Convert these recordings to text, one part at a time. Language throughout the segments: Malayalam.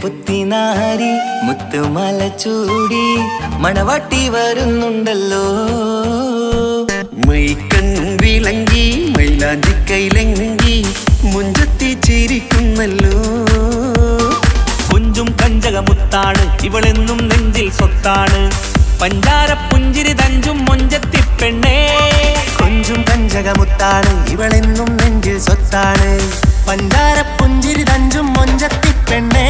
പുത്തിനാരി മുത്തുമല ചൂടി മണവാട്ടി വരുന്നുണ്ടല്ലോ. മൈക്കണ്ണും വിളങ്ങി മൈലാഞ്ചി കൈലങ്കി മുഞ്ചത്തി ചിരിക്കുന്നല്ലോ. കുഞ്ചും കഞ്ചകമുത്താണ് ഇവളെന്നും നെഞ്ചിൽ സ്വത്താണ്. പഞ്ചാര പുഞ്ചിരി തഞ്ചും മൊഞ്ചത്തി പെണ്ണേ. കൊഞ്ചും കഞ്ചകമുത്താണ് ഇവളെന്നും നെഞ്ചിൽ സ്വത്താണ്. പഞ്ചാര പുഞ്ചിരി തഞ്ചും മൊഞ്ചത്തി പെണ്ണേ.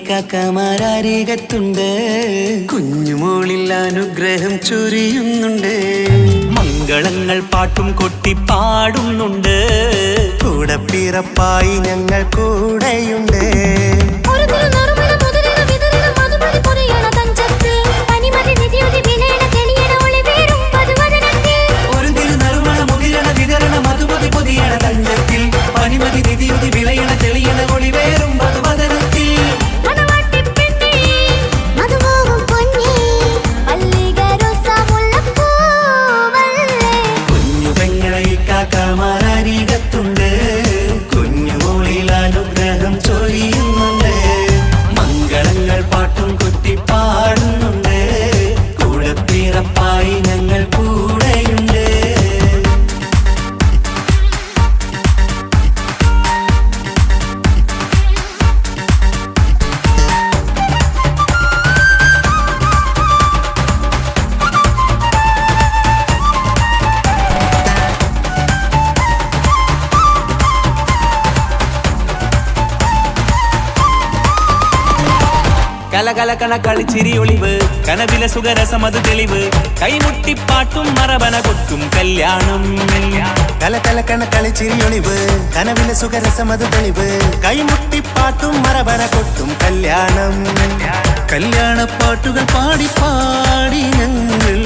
കാക്കമാരരികത്തുണ്ട്. കുഞ്ഞുമോളിൽ അനുഗ്രഹം ചൊരിയുന്നുണ്ട്. മംഗളങ്ങൾ പാട്ടും കൊട്ടി പാടുന്നുണ്ട്. കൂടെ പിറപ്പായി ഞങ്ങൾ കൂടെയുണ്ട്. മധുമതി പൊതിയണ തഞ്ചത്തിൽ പനിമതി നിധിയുതി വിളയണ തെളിയണ ഒളിവേറും മധുവദ കലകലകണ കളിച്ചിരി ഒളിവ് കനവിലെ സുഖരസമത് തെളിവ് കൈമുട്ടിപ്പാട്ടും മറവന കൊട്ടും കല്യാണം കലകലകണ കളിച്ചിരി ഒളിവ് കനവിലെ സുഖരസമത് തെളിവ് കൈമുട്ടിപ്പാട്ടും മറവന കൊട്ടും കല്യാണം കല്യാണപ്പാട്ടുകൾ പാടി പാടി ഞങ്ങൾ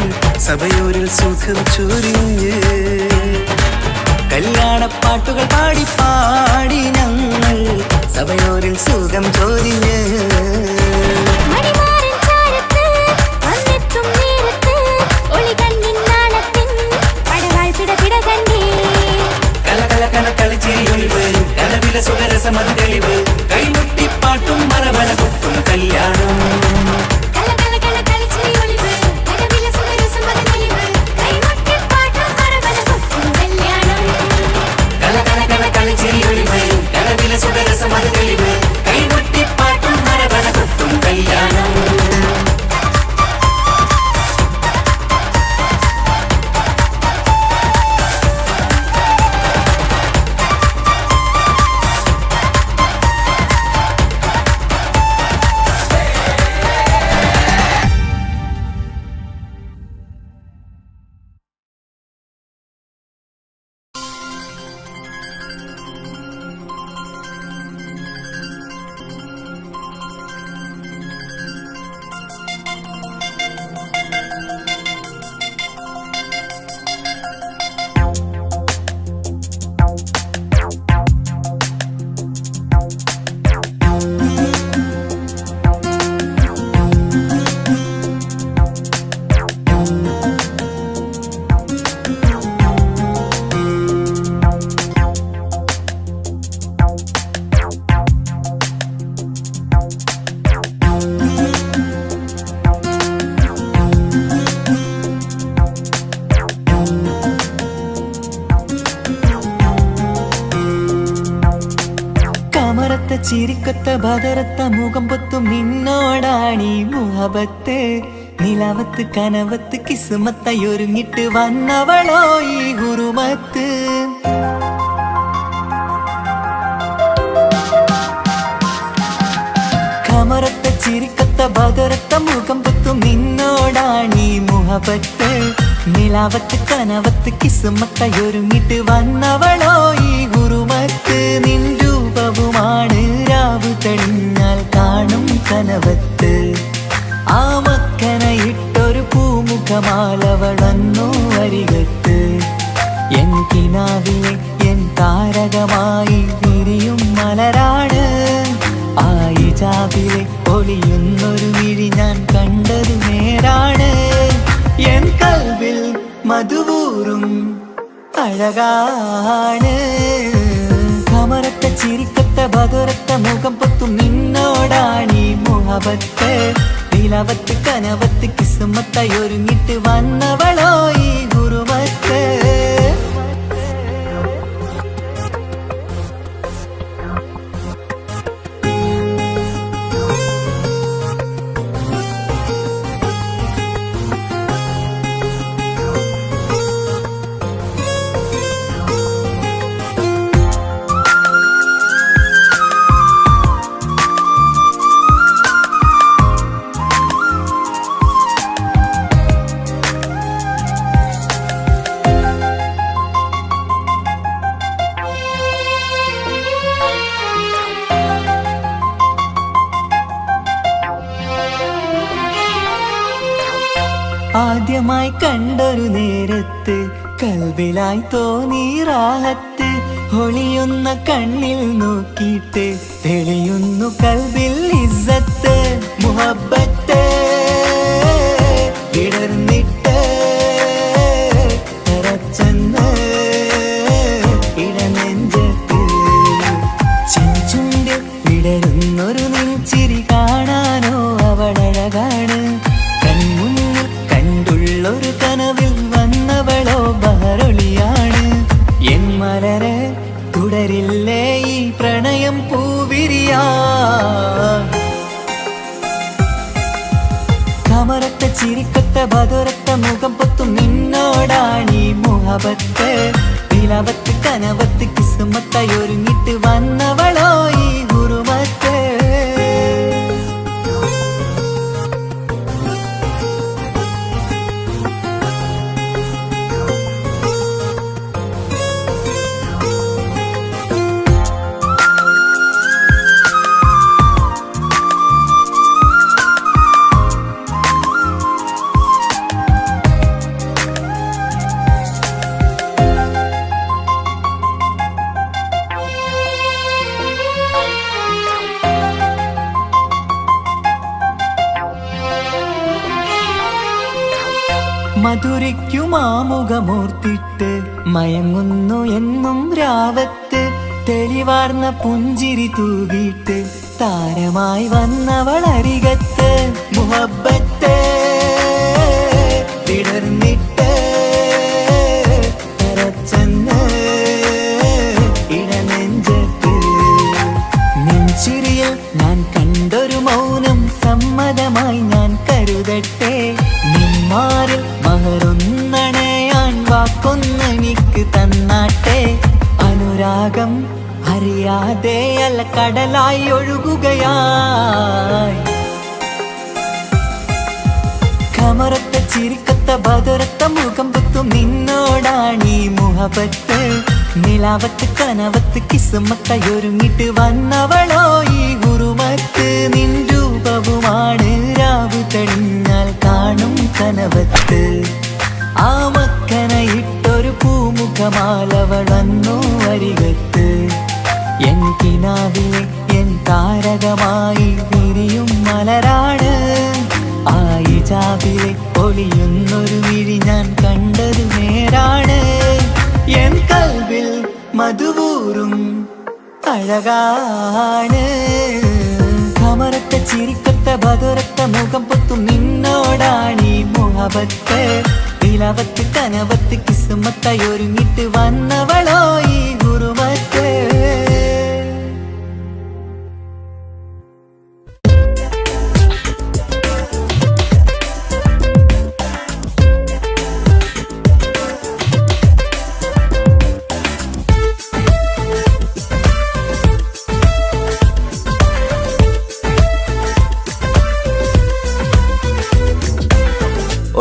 സഭയോരിൽ സുഖം ചൊരിഞ്ഞ് കല്യാണപ്പാട്ടുകൾ പാടി പാടി ഞങ്ങൾ സഭയോരിൽ സുഖം ചൊരിഞ്ഞ് സുഖരസമത് തെളിവ് കൈമുട്ടിപ്പാട്ടും മറവന കൊട്ടും കല്യാണം സുഖരസമത് തെളിവ് കൈമുട്ടിപ്പാട്ടും മറവന കൊട്ടും കല്യാണം ചിരിക്കൊത്ത ബദറത്ത മുഖം പൊത്തും നിന്നോടാണീ മുഹബത്ത് നിലവത്ത് കനവത്ത് കിസ്മത്തയൊരുങ്ങിട്ട് വന്നവളോ ഈ ഗുരുമത്ത് കമറത്ത ചിരിക്കൊത്ത ബദറത്ത മുഖം പൊത്തും നിന്നോടാണീ മുഹബത്ത് നിലവത്ത് കനവത്ത് കിസ്മത്തയൊരുങ്ങിട്ട് വന്നവളോ ഈ ഗുരുമത്ത് നിൻ രൂപവുമാണ് രാവ് തെളിഞ്ഞാൽ കാണും കനവത്ത് ആ മക്കനയിട്ടൊരു പൂമുഖമാലവളന്നു അരികത്ത് എൻ കിനാവിലെ എൻ താരകമായി വിരിയും മലരാണ് ആ ഇജാബിലെ ഒളിയുന്നൊരു മിഴി ഞാൻ കണ്ടത് നേരാണ് എൻ കൽവിൽ മധുവൂറും അഴകാണ് കമറത്ത ചിരിക്കത്ത ബദറത്ത മുഖം പൊത്തും നിന്നോടാണീ മുഹബത്ത് നിലവത്ത് കനവത്ത് കിസ്മത്തയൊരുങ്ങിട്ട് വന്നവളോ ഈ ഗുരുമത്ത് ആദ്യമായി കണ്ടൊരു നേരത്ത് കൽബിലായി തോന്നി റാഹത്ത് ഒളിയുന്ന കണ്ണിൽ നോക്കിയിട്ട് തെളിയുന്നു കൽബിൽ ഇസ്സത്ത് മുഹബ്ബത്ത് വിടർന്നിട്ട് തറച്ചെന്ന് ഇടനെഞ്ചത്ത് ചെഞ്ചുണ്ട് വിടരുന്നൊരു നെഞ്ചിരി കാണാനോ അവളഴകാണ് ഒരു കനവിൽ വന്നവളോ ബഹറൊളിയാണ് എൻ മലരെ തുടരില്ലേ ഈ പ്രണയം പൂവിരിയാ കമറത്ത ചിരിക്കത്ത ബദറത്ത മുഖം പൊത്തും നിന്നോടാണീ മുഹബത്ത് നിലവത്ത് കനവത്ത് കിസ്മത്തയൊരുങ്ങിട്ട് വന്നവളോ ഈ ഗുരുമത്ത് മധുരയ്ക്കുമാമുഖമോർത്തിട്ട് മയങ്ങുന്നു എന്നും രാവത്ത് തെളിവാർന്ന പുഞ്ചിരി തൂകിയിട്ട് താരമായി വന്നവൾ അരികത്ത് മുഹബ്ബത്ത് വിടർന്നിട്ട് തരച്ചെന്ന് ഇടനെഞ്ചത്ത് നെഞ്ചിരിയിൽ ഞാൻ കണ്ടൊരു മൗനം സമ്മതമായി ഞാൻ കരുതട്ടെ നിന്മാരിൽ മഹറൊന്നണയാൻ വാക്കൊന്നെനിക്ക് തന്നാട്ടെ അനുരാഗം അറിയാതെ അല്ല കടലായി ഒഴുകുകയായി കമറത്ത ചിരിക്കത്ത ബദറത്ത മുഖം പുത്തും നിന്നോടാണീ മുഹബത്ത് നിലാവത്ത് കനവത്ത് കിസ്മത്തായൊരുങ്ങിട്ട് വന്നവളോ ഈ ഗുരുമത്ത് നിൻ രൂപവുമാണ് രാവു തെളിഞ്ഞാൽ കാണും കനവത്ത് ആ മക്കനയിട്ടൊരു പൂമുഖമാലവൾ വന്നു അരികത്ത് എൻ കിനാവിലെ എൻ താരകമായി വിരിയും മലരാണ് ആ ഇജാബിലെ ഒളിയുന്നൊരു വിഴി ഞാൻ കണ്ടത് നേരാണ് എൻ കൽവിൽ മധുവൂറും അഴകാണ് കമറത്ത ചിരിക്കത്ത ബദറത്ത മുഖം പൊത്തും നിന്നോടാണീ മുഹബത്ത് നിലവത്ത് കനവത്ത് കിസ്മത്തായൊരുങ്ങിട്ട് വന്നവളോ ഈ ഗുരുമത്ത്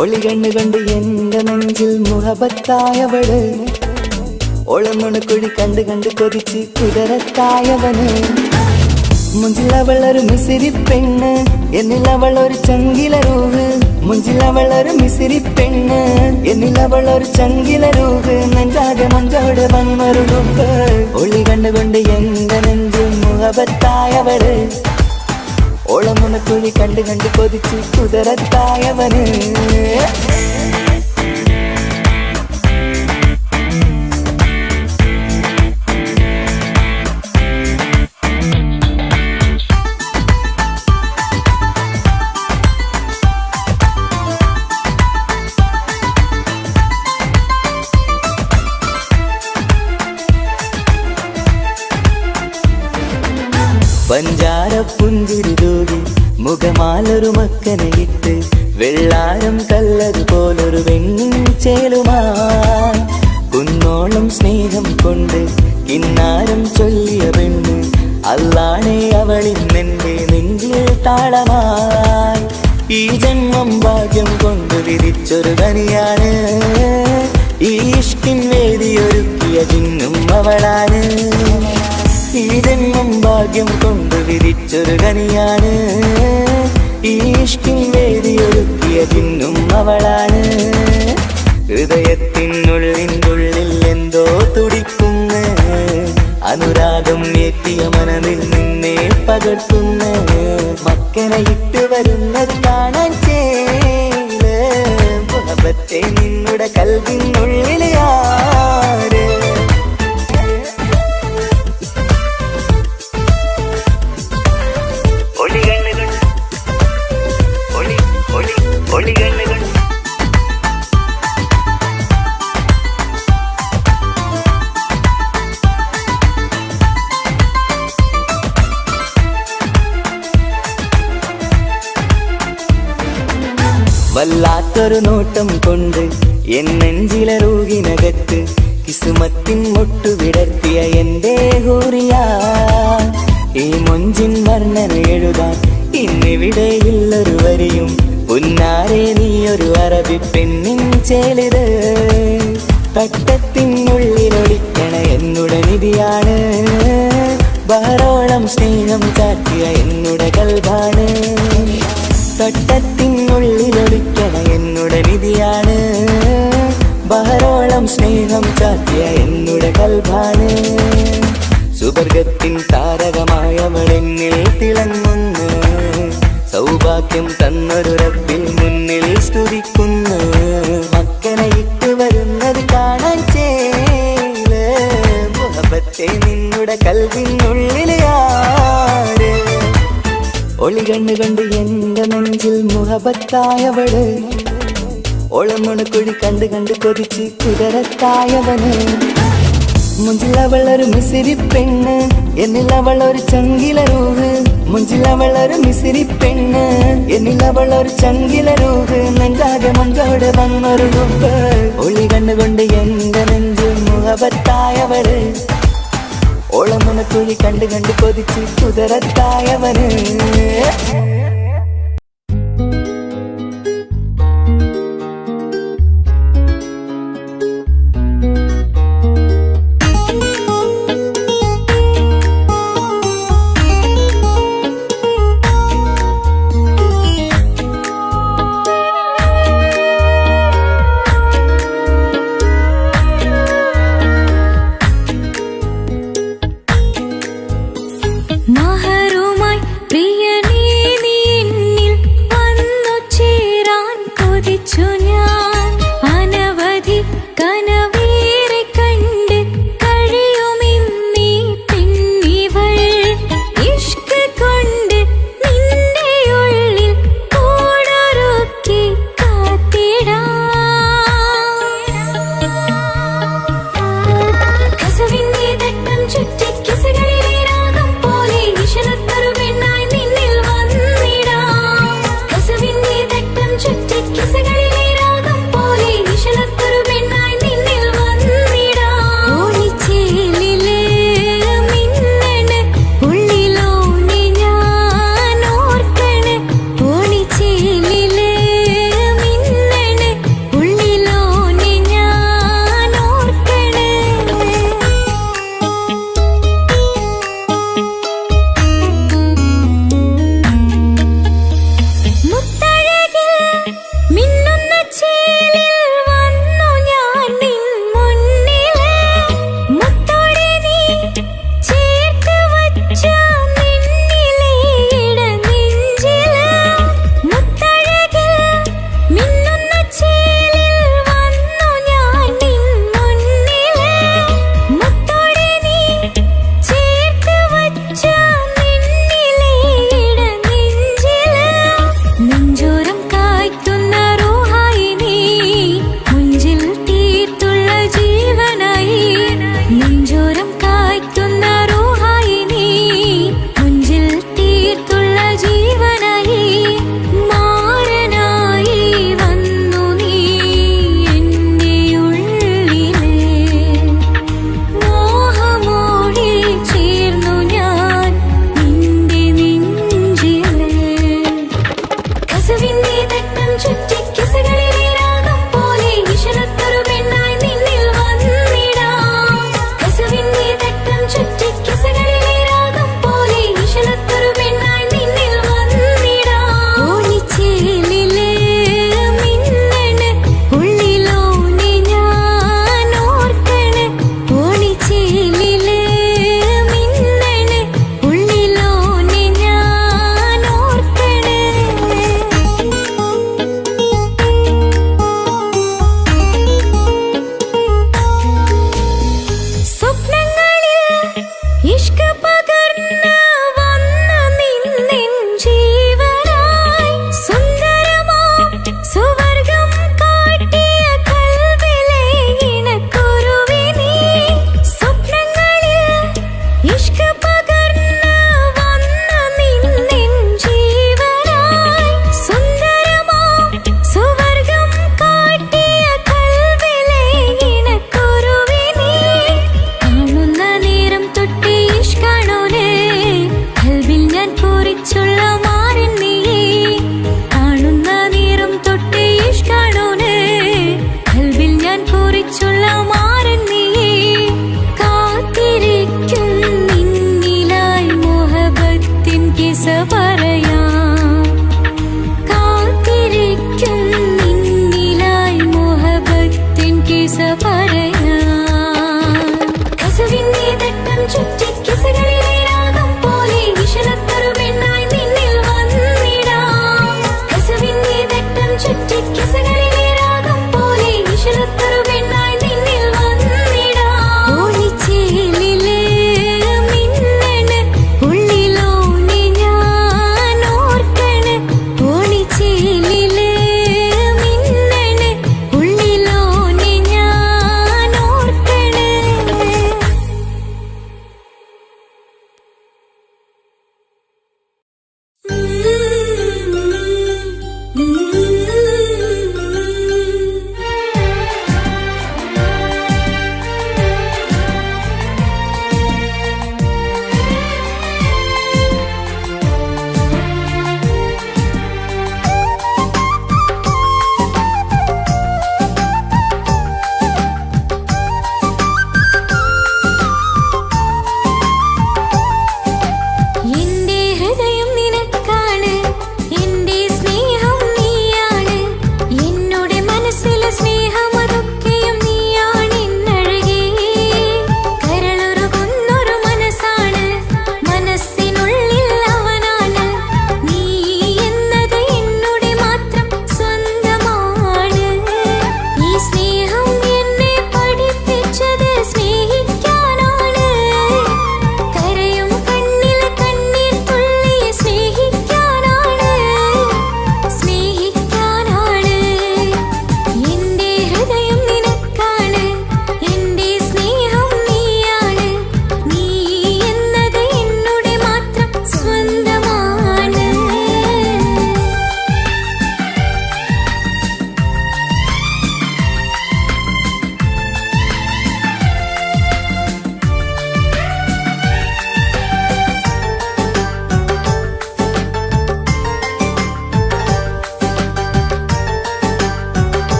ഒളി കണ്ണുകൊണ്ട് എന്റെ നെഞ്ചിൽ മുഹബത്തായവള് ഒളമുണക്കുഴി കണ്ട് കണ്ട് കൊതിച്ച് കുതിരത്തായവന് മുഞ്ചിലവളൊരു മിസിരി പെണ്ണ് എന്നിലവളൊരു ചങ്കിലരൂഹ് മുഞ്ചിലവളൊരു മിസിരി പെണ്ണ് എന്നിലവളൊരു ചങ്കിലരൂഹ് നെഞ്ചാകെ മഞ്ചോട് വന്മരുടുപ്പ് ഒളി കണ്ണുകൊണ്ട് എന്റെ നെഞ്ചിൽ മുഹബത്തായവള് ഓളമുണക്കുഴി കണ്ട് കണ്ട് കൊതിച്ച് കുതിരത്തായവന് പഞ്ചാര പുഞ്ചിരി തൂകി മുഖമാലൊരു മക്കനയിട്ട് വെള്ളാരം കല്ലതുപോലൊരു വെണ്ണിൻ ചേലുമായി കുന്നോളം സ്നേഹം കൊണ്ട് കിന്നാരം ചൊല്ലിയ പെണ്ണ് അല്ലാണേ അവളിന്നെന്റെ നെഞ്ചിൽ താളമായി ഈ ജന്മം ഭാഗ്യം കൊണ്ട് വിരിച്ചൊരു കനിയാണ് ഈ ഇഷ്കിൻ വേദിയൊരുക്കിയ ജിന്നും അവളാണ് ഈ ജന്മം ഭാഗ്യം കൊണ്ട് വിരിച്ചൊരു കനിയാണ് ഈ ഇഷ്കിൻ വേദിയൊരുക്കിയ ജിന്നും അവളാണ് ഹൃദയത്തിനുള്ളിനുള്ളിൽ എന്തോ തുടിക്കുന്ന അനുരാഗം ഏറ്റിയ മനതിൽ നിന്നെ പകർത്തുന്ന മക്കനയിട്ട് വരുന്നത് കാണാൻ ചേല് മുഹബത്തെ നിന്നുടെ കൽവിനുള്ളിൽ ആര് വല്ലാത്തൊരു നോട്ടം കൊണ്ട് എൻ നെഞ്ചിലെ റൂഹിനകത്ത് കിസുമത്തിൻ മുട്ടു വിടർത്തിയ എന്റെ ഹൂറിയ ഈ മൊഞ്ചിൻ വർണ്ണന എഴുതാൻ ഇന്നിവിടെയുള്ളൊരു വരിയും പുന്നാരെ നീയൊരു അറബി പെണ്ണിൻ ചേലിത് തട്ടത്തിനുള്ളിലൊളിക്കണ എന്നുടെ നിധിയാണ് ബഹറോളം സ്നേഹം കാട്ടിയ എന്നുടെ കൽബാണ് തട്ടത്തിനുള്ളിലൊളിക്കണ എന്നുടെ നിധിയാണ് ബഹറോളം സ്നേഹം കാട്ടിയ എന്നുടെ കൽബാണ് സുവർഗത്തിൻ താരകമായവളെന്നിൽ തിളങ്ങുന്നു സൗഭാഗ്യം തന്നൊരു റബ്ബിൽ മുന്നിൽ സ്തുതിക്കുന്നു കൽവിനുള്ളിലെ ആര് ഒളി കണ്ണു കണ്ട് എന്റെ നെഞ്ചിൽ മുഹബത്തായവള് ഓളമുണക്കുഴി കണ്ട് കണ്ട് കൊതിച്ച് കുതിരത്തായവന് മുഞ്ചിലവളൊരു മിസിരി പെണ്ണ് എന്നിലവളൊരു ചങ്കില രൂഹ് മുഞ്ചിലവളൊരു മിസിരി പെണ്ണ് എന്നിലവളൊരു ചങ്കില രൂഹ് നെഞ്ചാകെ മഞ്ചോട് വന്നൊരു രൂപ് ഒളി കണ്ണുകൊണ്ട് എന്റെ നെഞ്ചിൽ മുഹബത്തായവള് ഓളമുണക്കുഴി കണ്ട് കണ്ട് കൊതിച്ച് കുതിരത്തായവന് മഹറുമായി പ്രിയനേ നീ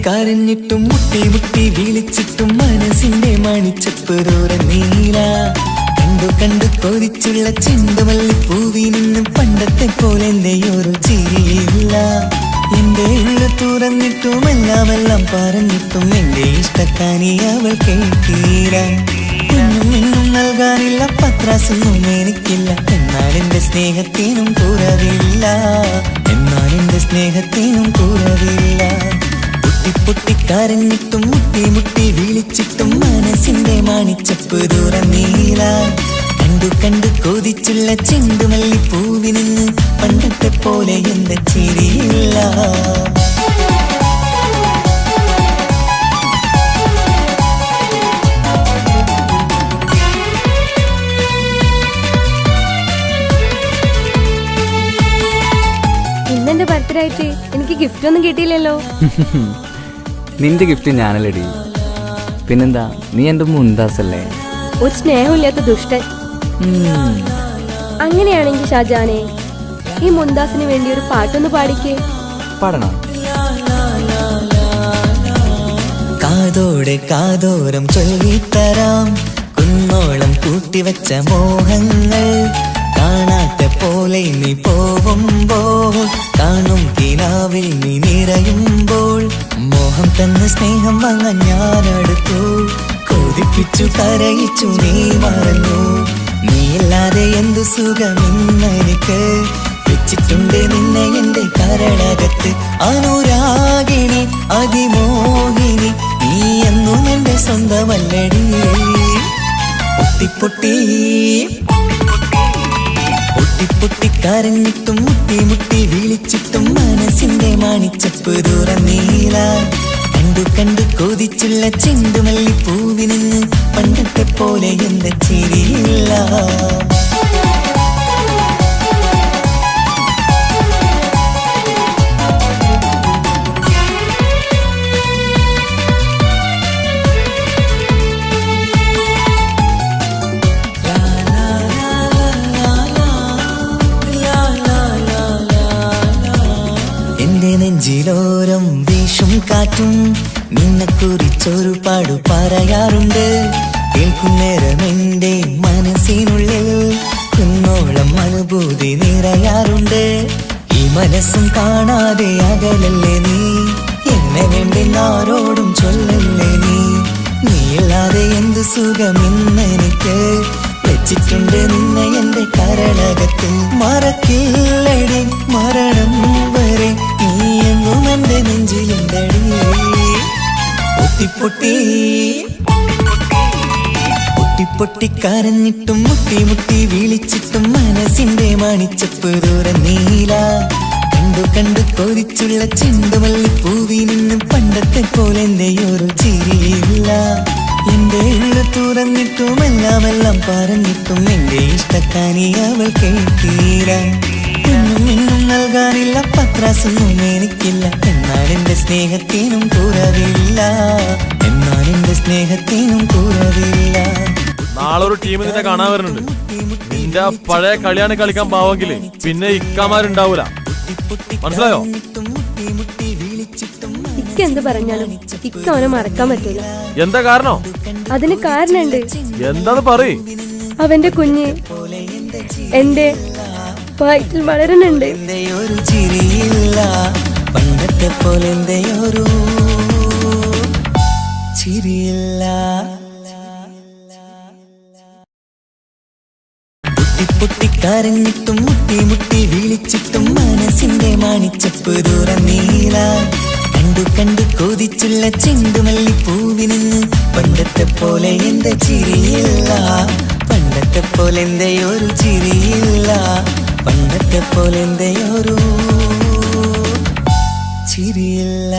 കരഞ്ഞിട്ടും മുട്ടി മുട്ടി വിളിച്ചിട്ടും മനസ്സിന്റെ മണിച്ചപ്പ് തുറന്നീല. കണ്ടു കണ്ടു കൊതിച്ചുള്ള ചെണ്ടുമല്ലി പൂവി നിന്നും പണ്ടത്തെ പോലെ എന്റെയൊരു ചിരിയില്ല. എന്റെ ഉള്ളു തുറന്നിട്ടും എല്ലാം പറഞ്ഞിട്ടും എന്റെ ഇഷ്ടക്കാനി അവൾ കേട്ടീര. ഒന്നും നൽകാനില്ല, പത്രാസൊന്നും എനിക്കില്ല. എന്നാൽ എന്റെ സ്നേഹത്തിനും കുറവില്ല, എന്നാൽ എന്റെ സ്നേഹത്തിനും കുറവില്ല. പൊട്ടി പൊട്ടി കരഞ്ഞിട്ടും മുട്ടി മുട്ടി വിളിച്ചിട്ടും മനസ്സിന്റെ മണിച്ചപ്പ് തുറന്നീല. കണ്ടു കണ്ടു കൊതിച്ചുള്ള ചെണ്ടുമല്ലി പൂവി നിന്ന് പണ്ടത്തെ പോലെ എന്റെ ചിരിയില്ല. ഇന്നെന്റെ ബർത്ത്ഡേ ആയിട്ട് എനിക്ക് ഗിഫ്റ്റ് ഒന്നും കിട്ടിയില്ലല്ലോ. നിന്റെ ഗിഫ്റ്റ് ഞാനല്ലടി, പിന്നെന്താ, നീ എന്റെ മുന്താസല്ലേ. ഒരു സ്നേഹമില്ലാത്ത ദുഷ്ടൻ. അങ്ങനെയാണെങ്കിൽ ഷാജാനെ, ഈ മുന്താസിന് വേണ്ടി ഒരു പാട്ടൊന്ന് പാടിക്കേ. പാടണം. കാതോടെ കാതോരം ചൊല്ലിത്തരാം കുന്നോളം കൂട്ടിവച്ച മോഹങ്ങൾ. കാണാത്ത പോലെ നീ പോവുമ്പോൾ, കാണും കിനാവിൽ നീ നിറയുമ്പോൾ, മോഹം തന്ന സ്നേഹം വാങ്ങാൻ ഞാനെടുത്തു. കൊതിപ്പിച്ചു കരയിച്ചു നീ മറന്നു. നീയില്ലാതെ എന്തു സുഖമെന്നെനിക്ക്. വെച്ചിട്ടുണ്ട് നിന്നെ എന്റെ കരളകത്ത്. അനുരാഗിണി അതിമോഹിനി, നീ എന്നും എന്റെ സ്വന്തമല്ലടി. പൊട്ടി പൊട്ടി പൊട്ടി പൊട്ടി കരഞ്ഞിട്ടും മുട്ടി മുട്ടി വിളിച്ചിട്ടും മനസ്സിന്റെ മണിച്ചപ്പ് തുറന്നീല. കണ്ടു കണ്ടു കൊതിച്ചുള്ള ചെണ്ടുമല്ലി പൂവി നിന്ന് പണ്ടത്തെ പോലെ എന്റെ ചിരിയില്ല. നെഞ്ചിലോരം വീശും കാറ്റും നിന്നെ കുറിച്ചൊരു പാടു പറയാറുണ്ട്. കേൾക്കുന്നേരം എന്റെ മനസ്സിനുള്ളിൽ കുന്നോളം അനുഭൂതി നിറയാറുണ്ട്. ഈ മനസ്സും കാണാതെ അകലല്ലേ നീ, എന്നെ വേണ്ടെന്നാരോടും ചൊല്ലല്ലേ നീ. നീയില്ലാതെ എന്ത് സുഖമെന്നെനിക്ക്. വെച്ചിട്ടുണ്ട് നിന്നെ എന്റെ കരളകത്ത്. മറക്കില്ലടി മരണം വരെ നീ എന്നും എന്റെ നെഞ്ചിലുണ്ടടി. പൊട്ടി പൊട്ടി പൊട്ടി പൊട്ടി കരഞ്ഞിട്ടും മുട്ടി മുട്ടി വിളിച്ചിട്ടും മനസ്സിന്റെ മണിച്ചപ്പ് തുറന്നീല. കണ്ടു കണ്ടു കൊതിച്ചുള്ള ചെണ്ടുമല്ലി പൂവി നിന്നും പണ്ടത്തെ പോലെ എന്റെയൊരു ചിരിയില്ല. എന്റെ ഉള്ളു തുറന്നിട്ടും എല്ലാം പറഞ്ഞിട്ടും എന്റെ ഇഷ്ടക്കാനി അവൾ കേട്ടീര. ഒന്നും നൽകാനില്ല, പത്രാസൊന്നും എനിക്കില്ല. എന്നാൽ എന്റെ സ്നേഹത്തിനും കുറവില്ല, എന്നാൽ എന്റെ സ്നേഹത്തിനും കുറവില്ല. നാളെ ഒരു ടീം നിന്നെ കാണാൻ വരുന്നുണ്ട്. നിന്റെ പഴയ കളിയാണ് കളിക്കാൻ പാവെങ്കില് പിന്നെ ഇക്കാമാരുണ്ടാവൂല, മനസ്സിലായോ? ഇക്ക എന്ത് പറഞ്ഞാലും ഇക്ക അവനെ മറക്കാൻ പറ്റൂല. എന്താ കാരണം? അതിന് കാരണുണ്ട്. എന്താന്ന് പറയ്. അവന്റെ കുഞ്ഞ് എന്റെ വയറ്റിൽ വളരുന്നുണ്ട്. ഒരു ചിരിയില്ല, പണ്ടത്തെ പോലെ എന്റെയൊരു ചിരിയില്ല. പൊട്ടി പൊട്ടി കരഞ്ഞിട്ടും മുട്ടി മുട്ടി വിളിച്ചിട്ടും മനസ്സിന്റെ മണിച്ചപ്പ് തുറന്നീല. കണ്ടു കണ്ടു കൊതിച്ചുള്ള ചെണ്ടുമല്ലി പൂവി നിന്ന് പണ്ടത്തെ പോലെ എന്റെ ചിരിയില്ല. പണ്ടത്തെ പോലെ എന്റെയൊരു ചിരിയില്ല, പണ്ടത്തെ പോലെ എന്റെയൊരു ചിരിയില്ല.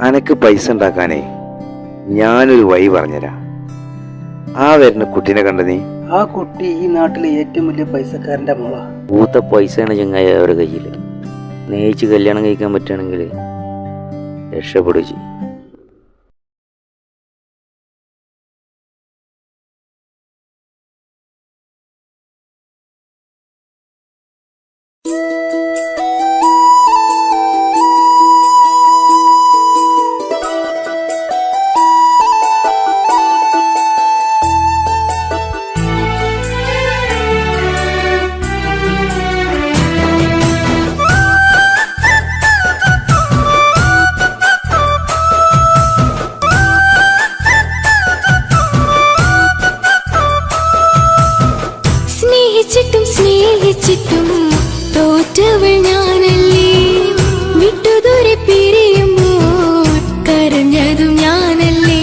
അനക്ക് പൈസ ഉണ്ടാക്കാനേ ഞാനൊരു വഴി പറഞ്ഞുതരാം. ആ വരുന്ന കുട്ടീനെ കണ്ട നീ? ആ കുട്ടി ഈ നാട്ടിലെ ഏറ്റവും വലിയ പൈസക്കാരന്റെ മോളാ. പൂത്ത പൈസയാണ് ചങ്ങായി അവരുടെ കയ്യിൽ. സ്നേഹിച്ച് കല്യാണം കഴിക്കാൻ പറ്റുകയാണെങ്കിൽ രക്ഷപ്പെടുക ചെയ്യും. തോറ്റവൾ ഞാനല്ലേ വിട്ടുദൂരെ പിരിയുമ്പോൾ കരഞ്ഞതും ഞാനല്ലേ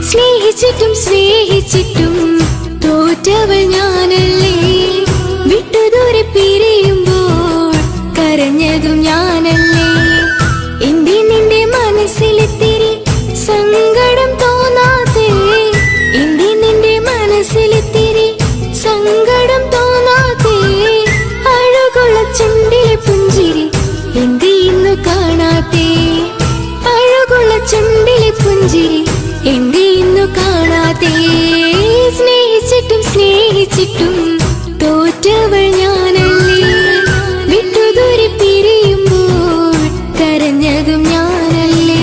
സ്നേഹിച്ചിട്ടും സ്നേഹിച്ചിട്ടും തോറ്റവൾ ഞാനല്ലേ വിട്ടുദൂരെ പിരിയുമ്പോൾ കരഞ്ഞതും ഞാനല്ലേ എന്തേ നിന്റെ മനസ്സിലെത്തിരി സങ്കടം തോന്നാതെ എന്തേ നിന്റെ മനസ്സിലെത്തിരി സങ്കടം തോന്നാതെ അഴകുള്ള ചുണ്ടിലെ പുഞ്ചിരി എന്തേ ഇന്നു കാണാതെ അഴകുള്ള ചുണ്ടിലെ പുഞ്ചിരി എന്തേ ഇന്നു കാണാതെ സ്നേഹിച്ചിട്ടും സ്നേഹിച്ചിട്ടും തോറ്റവൾ ഞാനല്ലേ വിട്ടുദൂരെ പിരിയുമ്പോൾ കരഞ്ഞതും ഞാനല്ലേ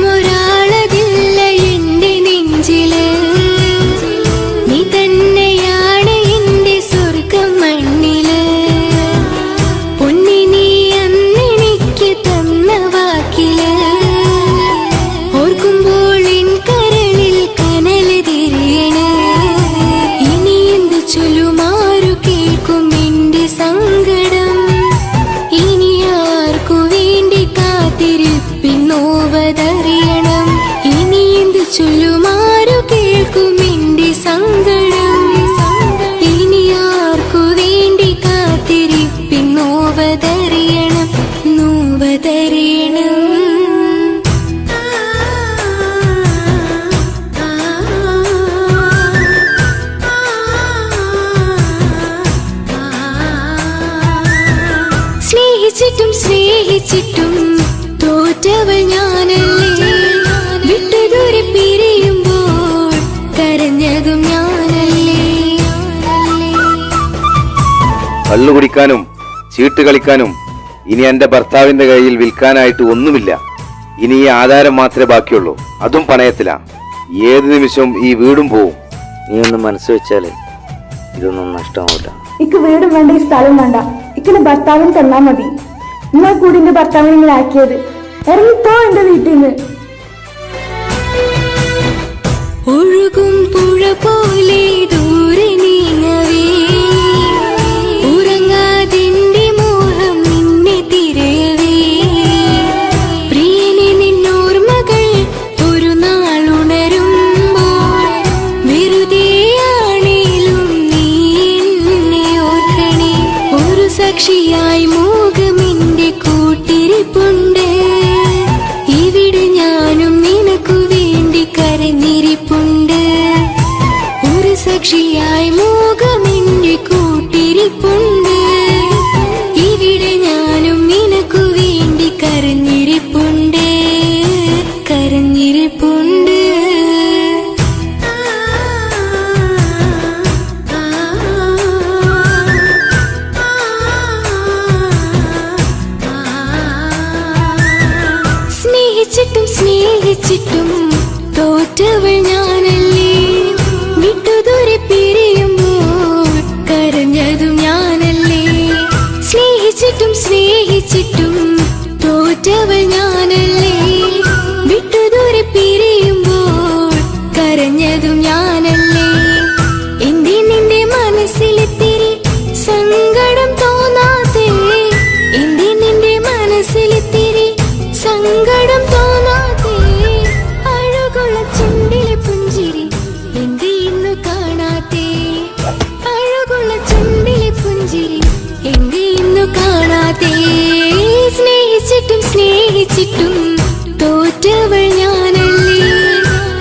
പകരമൊരാളതില്ല എന്റെ നെഞ്ചില് നീ തന്നെയാണ് എന്റെ സ്വർഗം മണ്ണില് പൊന്നി നീ അന്നെനിക്ക് തന്ന വാക്കില് ഓർക്കുമ്പോൾ എൻ കരളിൽ കനല് തിരിയണ് ഇനി എന്ത് ചൊല്ലുമാരു കേൾക്കും എന്റെ സങ്കടം ഇനി ആർക്കു വേണ്ടി കാത്തിരിപ്പിന്നോവതറിയണം ഇനി എന്ത് ചൊല്ലുമാരു കേൾക്കും എന്റെ സങ്കടം ഇനി ആർക്കു വേണ്ടി കാത്തിരിപ്പിന്നോവതറിയണം നോവതറിയണം സ്നേഹിച്ചിട്ടും സ്നേഹിച്ചിട്ടും തോറ്റവൾ ഞാനല്ലേ വിട്ടുദൂരെ പിരിയുമ്പോൾ കരഞ്ഞതും ഞാനല്ലേ കള്ളു കുടിക്കാനും ചീട്ട് കളിക്കാനും ഇനി എന്റെ ഭർത്താവിന്റെ കയ്യിൽ വിൽക്കാനായിട്ട് ഒന്നുമില്ല. ഇനി ഈ ആധാരം മാത്രമേ ബാക്കിയുള്ളൂ, അതും പണയത്തിലാ. ഏത് നിമിഷവും ഈ വീടും പോവും. നീ ഒന്ന് മനസ്സ് വെച്ചാല് ഇതൊന്നും നഷ്ടമാവില്ല. ഇക്ക് വീടും വേണ്ട ഈ സ്ഥലം വേണ്ട ഇക്കിന് ഭർത്താവിന് തന്നാ മതി നിങ്ങൾ കൂടി എന്റെ ഭർത്താവിനെ ഇങ്ങനെ ആക്കിയത് ഇറങ്ങിപ്പോ എന്റെ വീട്ടിൽ നിന്ന് ഒഴുകും പുഴ പോലെ ദൂരെ നീങ്ങവേ ഉറങ്ങാതിന്റെ മോഹം നിന്നെ തിരയവേ പ്രിയനെ നിന്നോർമ്മകൾ ഒരു നാളുണരുമ്പോൾ വെറുതെയാണേലും നീ എന്നെ ഓർക്കണേ ഒരു സാക്ഷിയായി മോഹമെന്റെ കൂട്ടിരിപ്പുണ്ട് ഇവിടെ ഞാനും നിനക്കു വേണ്ടി കരഞ്ഞിരിപ്പുണ്ട് ഒരു സാക്ഷിയായി മോഹമെന്റെ കൂട്ടിരിപ്പുണ്ട് ഇവിടെ ഞാനും നിനക്കു വേണ്ടി കരഞ്ഞിരിപ്പുണ്ട് കരഞ്ഞിരിപ്പുണ്ട് സ്നേഹിച്ചിട്ടും സ്നേഹിച്ചിട്ടും തോറ്റവൾ ഞാനല്ലേ വിട്ടുദൂരെ പിരിയുമ്പോൾ കരഞ്ഞതും ഞാനല്ലേ സ്നേഹിച്ചിട്ടും സ്നേഹിച്ചിട്ടും തോറ്റവൾ ഞാനല്ലേ വിട്ടുദൂരെ പിരിയുമ്പോൾ കരഞ്ഞതും ഞാനല്ലേ എന്തേ നിന്റെ മനസ്സിലെത്തിരി സങ്കടം തോന്നാതെ എന്തേ നിന്റെ മനസ്സിലെത്തിരി സങ്കടം തോന്നാതെ അഴകുള്ള ചുണ്ടിലെ പുഞ്ചിരി എന്തേ ഇന്നു കാണാതെ അഴകുള്ള ചുണ്ടിലെ പുഞ്ചിരി എന്തേ ഇന്നു കാണാതെ സ്നേഹിച്ചിട്ടും സ്നേഹിച്ചിട്ടും തോറ്റവൾ ഞാനല്ലേ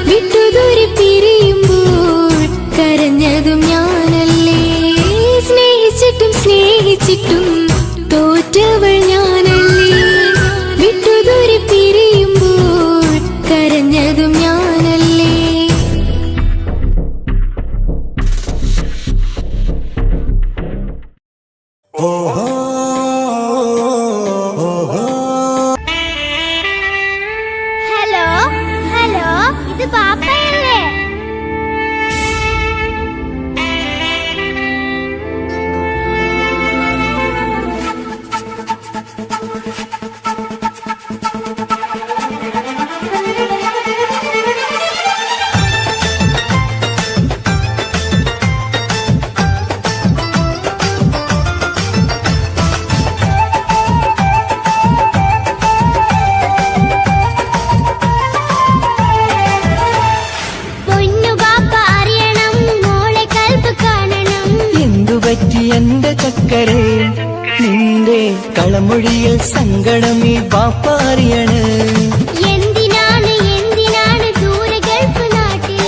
വിട്ടുദൂരെ പിരിയുമ്പോൾ കരഞ്ഞതും ഞാനല്ലേ സ്നേഹിച്ചിട്ടും സ്നേഹിച്ചിട്ടും തോറ്റവൾ ഞാനല്ലേ വിട്ടുദൂരെ പിരിയുമ്പോൾ കരഞ്ഞതും ഞാനല്ലേ കളമൊഴിയിൽ സങ്കടം ഈ ബാപ്പ അറിയണ്. എന്തിനാണ് എന്തിനാണ് ദൂരെ ഗൾഫ് നാട്ടിൽ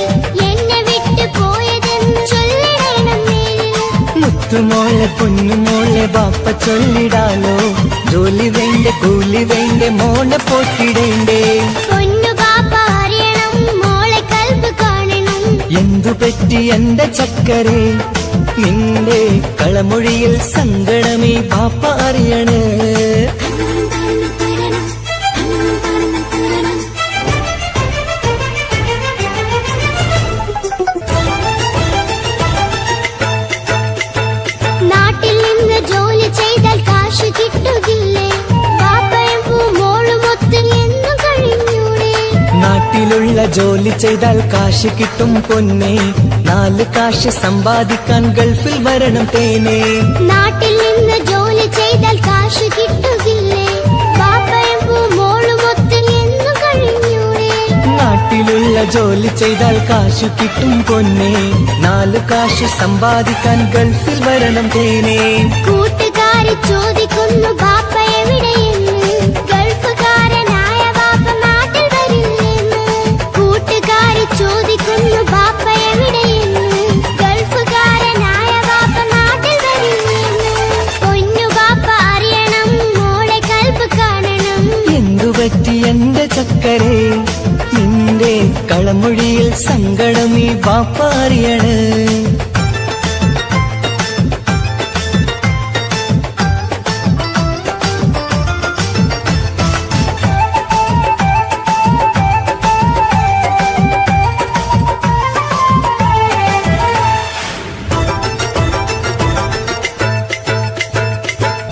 എന്നെ വിട്ട് പോയതെന്ന് ചൊല്ലിടണം നേരിൽ. മുത്തുമോളെ പൊന്നുമോളെ ബാപ്പ ചൊല്ലിടാലോ. ജോലി വേണ്ട കൂലി വേണ്ട മോളെ പോറ്റിടേണ്ടേ. പൊന്നു ബാപ്പ അറിയണം മോളെ കൽബ് കാണണം. എന്തു പറ്റി എന്റെ ചക്കരെ നിന്റെ കളമൊഴിയിൽ സങ്കടമേ ബാപ്പ അറിയണ്. നാട്ടിൽ നിന്ന് ജോലി ചെയ്താൽ കാശ് കിട്ടുകില്ലേ? ബാപ്പയും മോളും ഒത്ത് എന്നു കഴിഞ്ഞൂടെ? നാട്ടിലുള്ള ജോലി ചെയ്താൽ കാശ് കിട്ടും പൊന്നെ. 4 കാശ് സമ്പാദിക്കാൻ ഗൾഫിൽ വരണം തേനെ. നാട്ടിൽ നിന്ന് ജോലി ചെയ്താൽ കാശ് കിട്ടുകില്ലേ? ബാപ്പയും മോളും ഒത്ത് എന്നു കഴിഞ്ഞൂടെ? നാട്ടിലുള്ള ജോലി ചെയ്താൽ കാശ് കിട്ടും പൊന്നെ. 4 കാശ് സമ്പാദിക്കാൻ ഗൾഫിൽ വരണം തേനെ. കൂട്ടുകാരി ചോദിക്കുന്നു ബാപ്പ എവിടെയെന്ന്. ഗൾഫുകാരനായ ബാപ്പ നാട്ടിൽ വരില്ലെന്ന്. കൂട്ടുകാരി ചോദിക്കുന്നു ബാപ്പ എവിടെയെന്ന്. ഗൾഫുകാരനായ ബാപ്പ നാട്ടിൽ വരില്ലെന്ന്. പൊന്നു ബാപ്പ അറിയണം മോളെ കൽബ് കാണണം. എന്തു പറ്റി എന്റെ ചക്കരെ നിന്റെ കളമൊഴിയിൽ സങ്കടം ഈ ബാപ്പ അറിയണ്.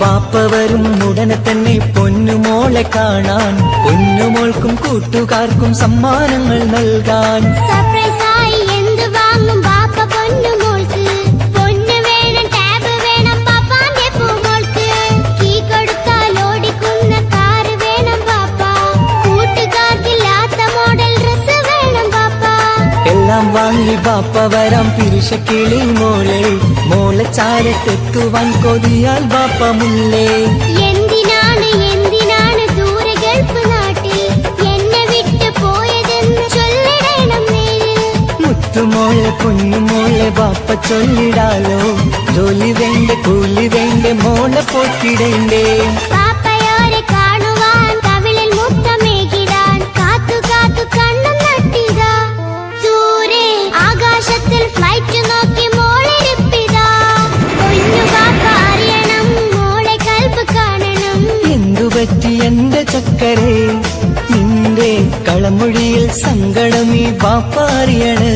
ബാപ്പ വരും ഉടനെ തന്നെ പൊന്നുമോളെ കാണാൻ. പൊന്നുമോൾക്കും കൂട്ടുകാർക്കും സമ്മാനങ്ങൾ നൽകാൻ. സർപ്രൈസായി എന്ത് വാങ്ങും ബാപ്പ പൊന്നു മോൾക്ക്? പൊന്നു വേണം ടാബ് വേണം പാപ്പാന്റെ പൂമോൾക്ക്. കീ കൊടുത്താൽ ഓടിക്കുന്ന കാറ് വേണം ബാപ്പ. കൂട്ടുകാർക്കില്ലാത്ത മോഡൽ ഡ്രസ് വേണം ബാപ്പ. എല്ലാം വാങ്ങി ബാപ്പ വരാം പിരിശക്കിളി മോളെ. മോളെ ചാരത്തെത്തുവാൻ കൊതിയാൽ ബാപ്പ മുല്ലേ. എന്തിനാണ് എന്തിനാണ് ദൂരെ ഗൾഫ് നാട്ടിൽ എന്നെ വിട്ട് പോയതെന്ന് ചൊല്ലിടണം നേരിൽ. മുത്തുമോളെ പൊന്നുമോളെ ബാപ്പ ചൊല്ലിടാലോ. ജോലി വേണ്ട കൂലി വേണ്ട മോളെ പോറ്റിടേണ്ടേ. പാപ്പയോരെ കാണുവാൻ കവിളിൽ മുത്തമേകിടാൻ കാത്തു കാത്തു കണ്ണും നട്ടിതാ. ദൂരെ ആകാശത്തിൽ ഫ്ലൈറ്റ് നോക്കി മോളിരിപ്പിതാ. പൊന്നു ബാപ്പ അറിയണം മോളെ കൽബ് കാണണം. എന്തു പറ്റി എന്റെ ചക്കരെ നിന്റെ കളമൊഴിയിൽ സങ്കടം ഈ ബാപ്പ അറിയണ്.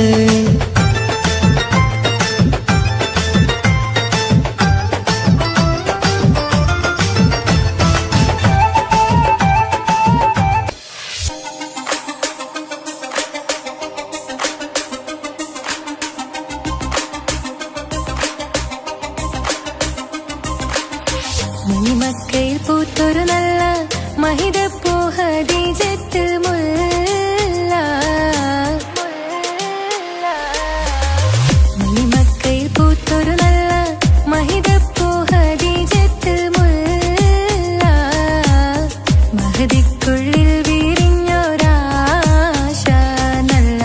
മണിമക്കയിൽ പൂത്തൊരു നല്ല മഹിതപ്പൂ ഹദീജത്ത് മുല്ല. മണിമക്കയിൽ പൂത്തൊരു നല്ല മഹിതപ്പൂ ഹദീജത്ത് മുല്ല. മഹദിക്കുള്ളിൽ വിരിഞ്ഞൊരാശ നല്ല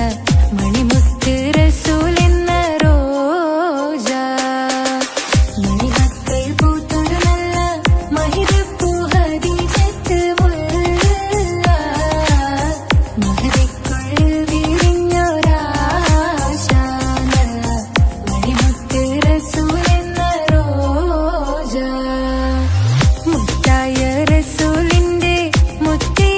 മണിമുത്ത് റസൂൽ എന്ന റോജ. മണിമക്കയിൽ പൂത്തൊരു നല്ല മഹിതപ്പൂ ഹദീജത്ത് മുല്ല. മഹദിക്കുള്ളിൽ വിരിഞ്ഞൊരാശ നല്ല മണിമുത്ത് റസൂൽ എന്ന റോജ. മുത്തായ റസൂലിന്റെ മുത്തേ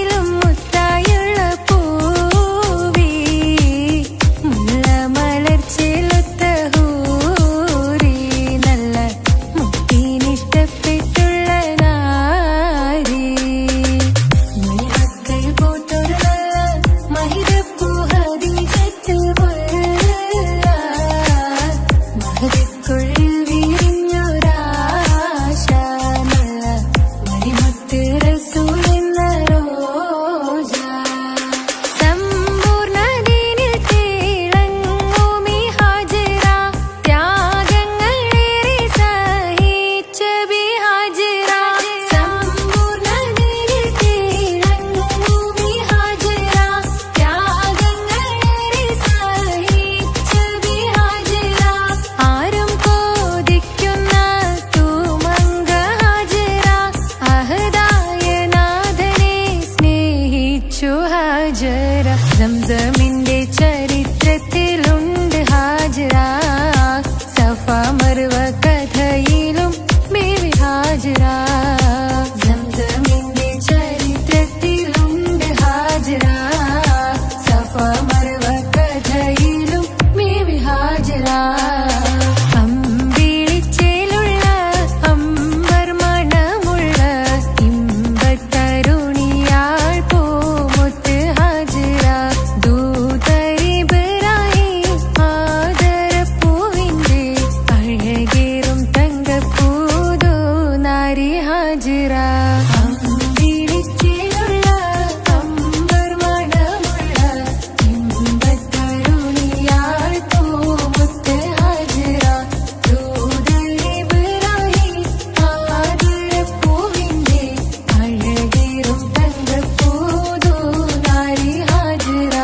ഹാജറ സംസമിന്റെ ചരിത്രത്തിലുണ്ട് ഹാജറ സഫ മർവ കഥയിലും ബീവി ഹാജറ സംസമിന്റെ ചരിത്രത്തിലുണ്ട് ഹാജറ സഫ മർവ കഥയിലും ബീവി ഹാജറ അമ്പിളിച്ചേലുള്ള അമ്പർ മണമുള്ള ഇമ്പത്തരുണിയാൾ പൂമുത്ത് ഹാജറ ദൂതരിബറായി ആദരപ്പൂവിന്റെ അഴകേറും തങ്കപ്പൂതോ നാരി ഹാജറ അമ്പിളിച്ചേലുള്ള അമ്പർ മണമുള്ള ഇമ്പത്തരുണിയാൾ പൂമുത്ത് ഹാജറ ദൂതരിബറായി ആദരപ്പൂവിന്റെ അഴകേറും തങ്കപ്പൂതോ നാരി ഹാജറ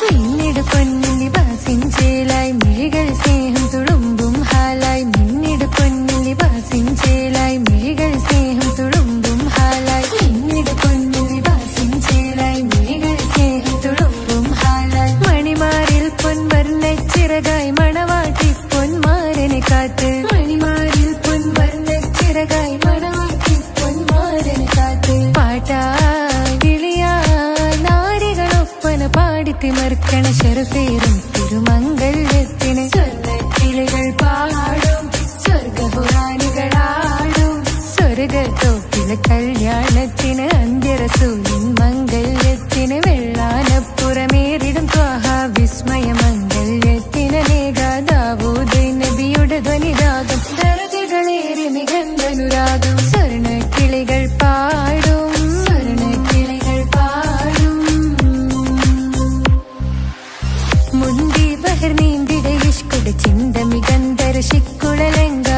മിന്നിട് പൊന്നിൽ ബാസിൻ ചേലായി മിഴികൾ സ്നേഹം തുളുമ്പും ഹാലായി മിന്നിട് പൊന്നിൽ ബാസിൻ ചേലായി മിഴികൾ സ്നേഹം തുളുമ്പും ഹാലായി മിന്നിട് പൊന്നിൽ ബാസിൻ ചേലായി മിഴികൾ സ്നേഹം തുളുമ്പും ഹാലായി മണിമാരിൽ പൊൻവർണ്ണ ചിറകായി മണവാട്ടി പൊന്മാരനെ കാത്ത് മണിമാരിൽ പൊൻവർണ്ണ ചിറകായി മണവാട്ടി പൊന്മാരനെ കാത്ത് പാട്ടായി വിളിയായി നാരികളൊപ്പന പാടിത്തിമർക്കണ ശരഫേറും തിരുമംഗല്യത്തിന് സ്വർണ്ണക്കിളികൾ പാടും സ്വർഗപുരാണികളാടും സ്വർഗത്തോപ്പിലെ കല്യാണത്തിന് അന്ത്യരസൂലിൻ മംഗല്യത്തിന് വെള്ളാനപ്പുറമേറിടും ത്വാഹ വിസ്മയ മംഗല്യത്തിന് ദാവൂദ് നബിയുടെ ധ്വനിരാഗം ദരജകളേറി മികന്ധനുരാഗം സ്വർണ്ണക്കിളികൾ പാടും സ്വർണ്ണക്കിളികൾ പാടും മുണ്ടി ബഹർ നീന്തിട ഇഷ്കുടെ ചിന്ത മികന്ധര ശിക്കുളലങ്ക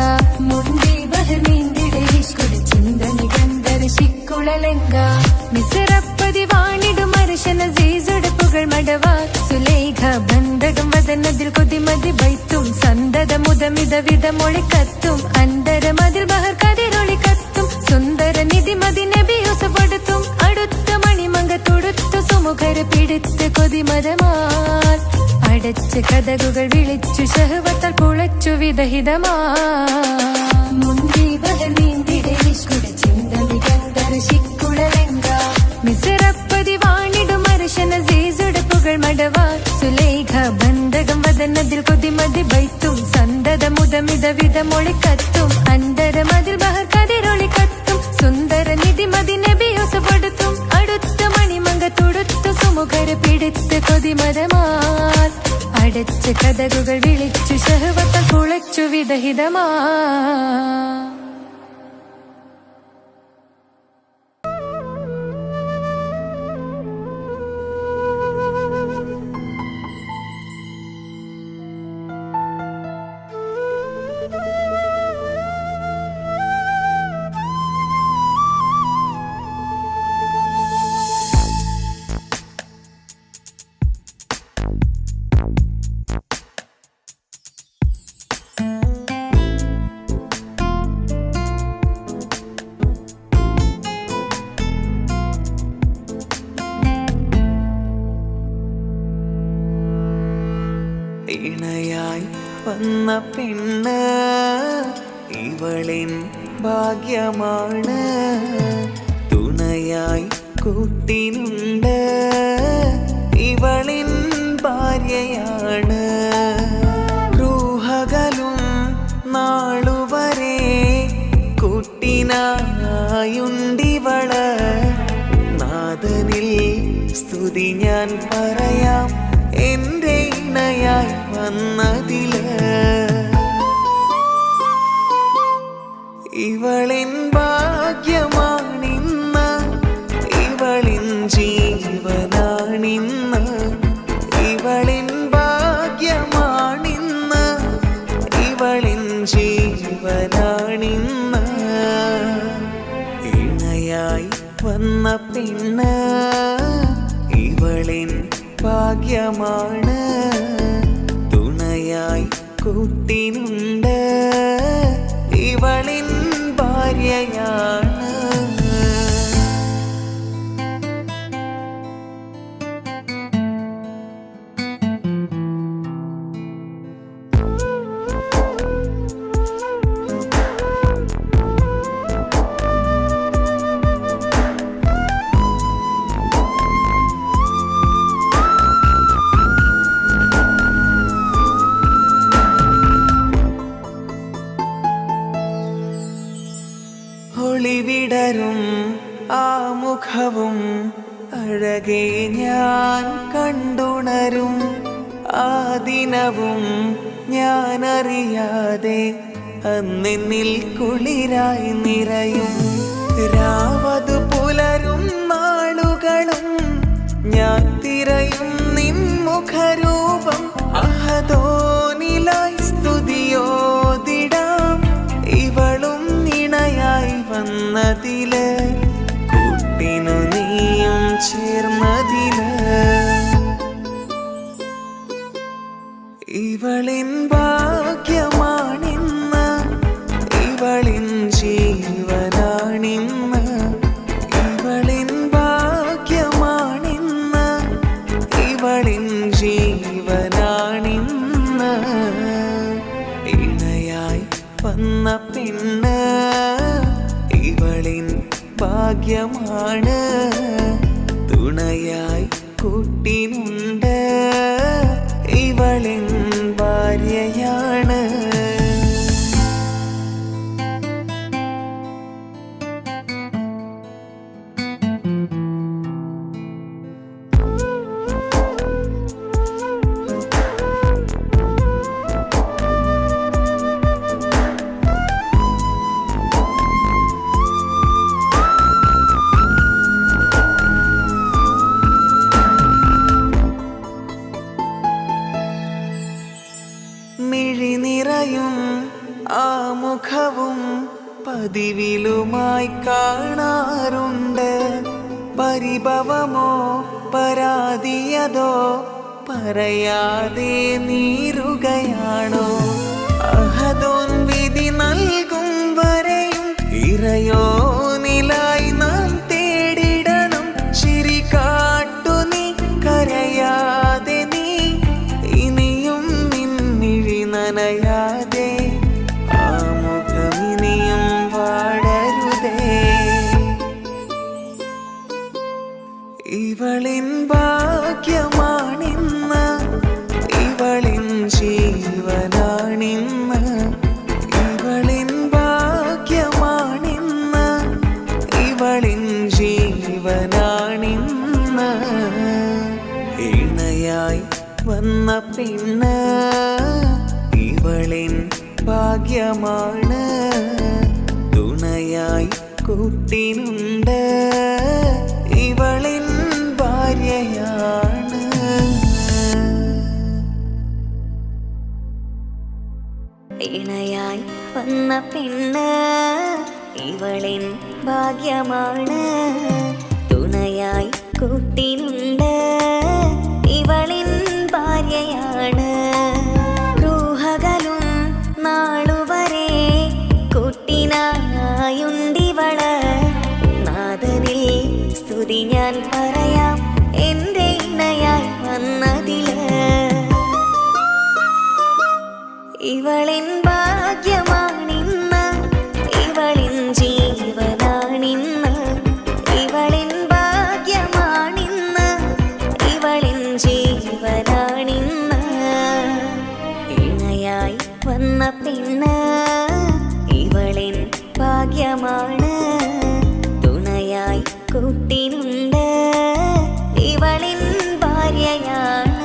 മുണ്ടി ബഹർ നീന്തിട ഇഷ്കുടെ ചിന്ത മികന്ധര ശിക്കുളലങ്ക മിസറപ്പതി വാണിടും അർശന സീസുടെ പുകൾ മടവാ സുലൈഖ ബന്ധകം വദനതിൽ കൊതിമതി ബൈത്തും സന്തത മുതമിത വിധമൊളി കത്തും അന്തരമതിൽ ബഹർ കതിരൊളി കത്തും സുന്ദര നിധിമതി നബി യൂസഫടുത്തും അടുത്ത മണിമങ്ക തൊടുത്തു സുമുഖര പിടിത്ത് കൊതിമതമാൽ അടച്ച് കഥകുകൾ വിളിച്ചു ശഹവത്താൽ കുളച്ചു വിദഹിതമാ മുന്തി ബഹർ നീന്തിടെ ഇഷ്കുടെ ചിന്ത മികന്ധര ശിക്കുളലങ്ക മിസറപ്പതി വാണിടും അർശന സീസുടെ പുകൾ മടവാ സുലൈഖ ബന്ധകം വദനതിൽ കൊതിമതി ബൈത്തും സന്തത മുതമിത വിധമൊളി കത്തും അന്തരമതിൽ ബഹർ കതിരൊളി കത്തും സുന്ദര നിധിമതി നബി യൂസഫടുത്തും അടുത്ത മണിമങ്ക തൊടുത്തു സുമുഖര പിടിത്ത് കൊതിമതമാൽ അടച്ച് കഥകുകൾ വിളിച്ചു ശഹവത്താൽ കുളച്ചു വിദഹിതമാ ഇണയായി വന്ന പെണ്ണ് ഇവളിൻ ഭാഗ്യമാണ് തുണയായി കൂട്ടിനുണ്ട് ഇവളിൻ ഭാര്യയാണ് റൂഹകലും നാളുവരെ കൂട്ടിനായുണ്ടിവള് നാദനിൽ സ്തുതി ഞാൻ പറയാം എന്റെ ഇണയായി വന്നതില് ഇവളിൻ ഭാഗ്യമാണിന്ന് ഇവളിൻ ജീവനാണിന്ന് ഇവളിൻ ഭാഗ്യമാണിന്ന് ഇവളിൻ ജീവനാണിന്ന് ഇണയായി വന്ന പെണ്ണ് ഇവളിൻ ഭാഗ്യമാണ് തുണയായി കൂട്ടിനുണ്ട് ഇവളിൻ ഭാര്യയാണ് അഴകെ ഞാൻ കണ്ടുണരും ആ ദിനവും ഞാനറിയാതെ അന്നെന്നിൽ കുളിരായി നിറയും രാവതു പുലരും നാളുകളും ഞാൻ തിരയും നിൻ മുഖരൂപം അഹദോനിലായി സ്തുതിയോതിടാം ഇവളും ഇണയായി വന്നതില് കൂട്ടിനു നീയും ചേർന്നതില് ഇവളിൻ ഭാഗ്യമാണിന്ന് ഇവളിൻ ജീവനാണിന്ന് ഇവളിൻ ഭാഗ്യമാണിന്ന് ഇവളിൻ ജീവനാണിന്ന് ഇണയായി വന്ന പെണ്ണ് ഇവളിൻ ഭാഗ്യമാണ് തുണയായി കൂട്ടിനുണ്ട് ഇവളിൻ ഭാര്യയാണ് മിഴിനിറയും ആ മുഖവും പതിവിലുമായി കാണാറുണ്ട് പരിഭവമോ പരാതിയതോ പറയാതെ നീറുകയാണോ അഹദോൻ വിധി നൽകും വരെയും ഇറയോനിലായി നാം തേടിടണം ചിരി കാട്ടു നീ കരയാതെ നീ ഇനിയും നിന്നിഴി നനയാതെ ആ മുഖമിനിയും വാടരുതേ ഇവളിൻ ഭാഗ്യമാണിന്ന് ഇവളിൻ ജീവനാണിന്ന് ഇവളിൻ ഭാഗ്യമാണിന്ന് ഇവളിൻ ജീവനാണിന്ന് ഇണയായി വന്ന പെണ്ണ് ഇവളിൻ ഭാഗ്യമാണ് തുണയായി കൂട്ടിനുണ്ട് ഇവളിൻ ഭാര്യയാണ് ഇണയായി വന്ന പെണ്ണ് ഇവളിൻ ഭാഗ്യമാണ് തുണയായി കൂട്ടിനുണ്ട് ഇവളിൻ ഭാര്യയാണ് റൂഹകളും നാളുവരെ കൂട്ടിനായുണ്ടിവള് നാദനിൽ സ്തുതി ഞാൻ പറയാം എന്റെ ഇണയായി വന്നതില് ഇവളിൻ ഭാഗ്യമാണിന്ന് ഇവളിൻ ജീവനാണിന്ന് ഇവളിൻ ഭാഗ്യമാണിന്ന് ഇവളിൻ ജീവനാണിന്ന് ഇണയായി വന്ന പെണ്ണ് ഇവളിൻ ഭാഗ്യമാണ് തുണയായി കൂട്ടിനുണ്ട് ഇവളിൻ ഭാര്യയാണ്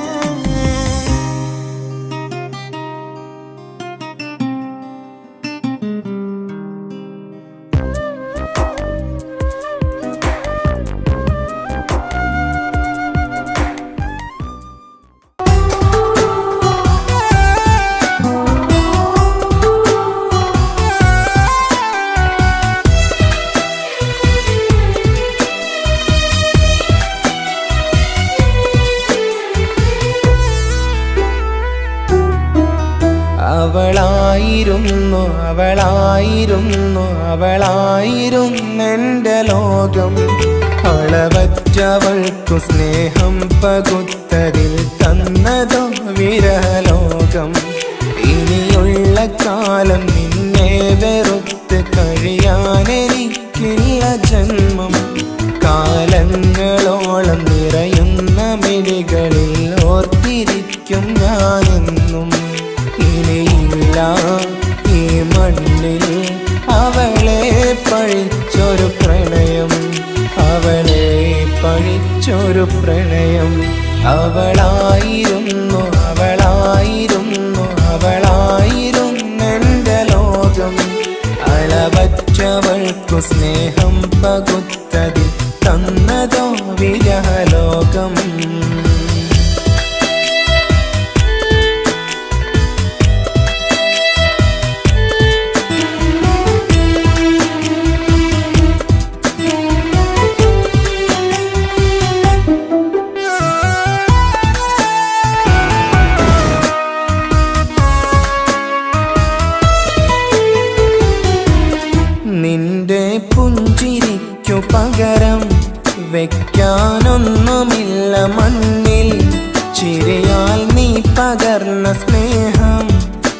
അവളായിരുന്നു അവളായിരുന്നു അവളായിരുന്നെൻ്റെ ലോകം അളവറ്റവൾക്കു സ്നേഹം പകുത്തതിൽ തന്നതോ വിരലോകം ഇനിയുള്ള കാലം നിന്നെ വെറുത്ത് കഴിയാനെനിക്കില്ല ജന്മം കാലങ്ങളോളം നിറയുന്ന മിഴികളിൽ ഓർത്തിരിക്കും ഞാനെന്നും ഇനിയില്ല ഈ മണ്ണിൽ അവളെ പഴിച്ചൊരു പ്രണയം അവളെ പഴിച്ചൊരു പ്രണയം. അവളായിരുന്നു അവളായിരുന്നു അവളായിരുന്നെന്റെ ലോകം. അളവറ്റവൾക്കു സ്നേഹം പകുത്തതിൽ തന്നതോ വിരഹലോകം. നിന്റെ പുഞ്ചിരിക്കു പകരം വെക്കാനൊന്നുമില്ല മണ്ണിൽ. ചിരിയാൽ നീ പകർന്ന സ്നേഹം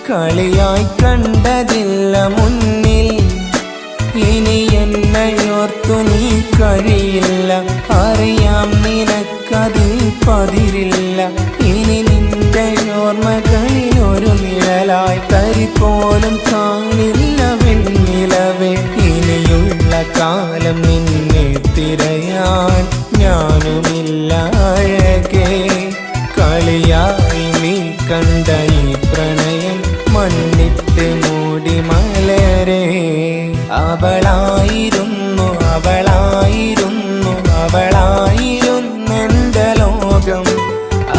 കളിയായി കണ്ടതില്ല മുന്നിൽ. ഇനി എന്നയോർത്തു നീ കഴിയില്ല, അറിയാം നിനക്കതിൽ പതിരില്ല. ഇനി നിന്റെ ഓർമ്മകളിൽ ഒരു നിഴലായി തരി പോലും കാണില്ല വെണ്ണിലവേ. ഇനിയുള്ള കാലം നിന്നെ തിരയാൻ ഞാനുമില്ല അഴകേ. കളിയായി നീ കണ്ട ഈ പ്രണയം മണ്ണിട്ട് മൂടി മലരേ. അവളായിരുന്നു അവളായിരുന്നു അവളായിരുന്നെന്റെ ലോകം.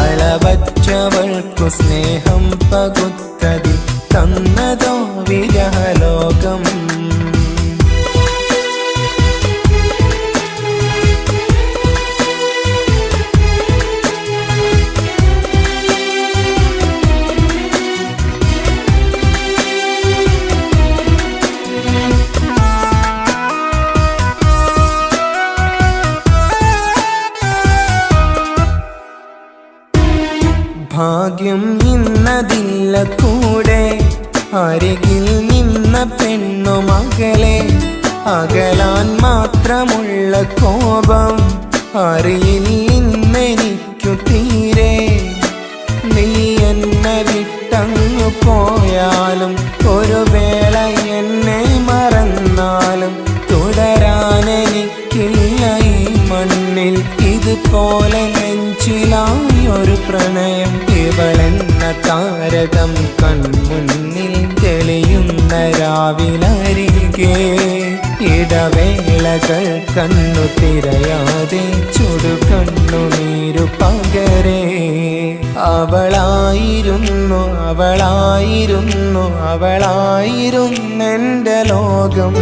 അളവറ്റവൾക്കു സ്നേഹം പകുത്തതിൽ തന്നതോ വിരഹലോകം. ഭാഗ്യം ഇന്നതില്ല കൂടെ, അരികിൽ നിന്ന പെണ്ണു മകളെ. അകലാൻ മാത്രമുള്ള കോപം അറിയില്ലെനിക്കു തീരെ. നീ എന്നെ വിട്ടങ്ങു പോയാലും ഒരു വേള എന്നെ മറന്നാലും തുടരാനെനിക്കില്ല ഈ മണ്ണിൽ. ഇതുപോലെ നെഞ്ചിലായൊരു പ്രണയം. ഇവളെന്ന താരകം കൺമുന്നിൽ തെളിയുന്ന രാവിലരികെ. ഇടവേളകൾ കണ്ണു തിരയാതെ ചുടുകണ്ണുനീരു പകരേ. അവളായിരുന്നു അവളായിരുന്നു അവളായിരുന്നെന്റെ ലോകം.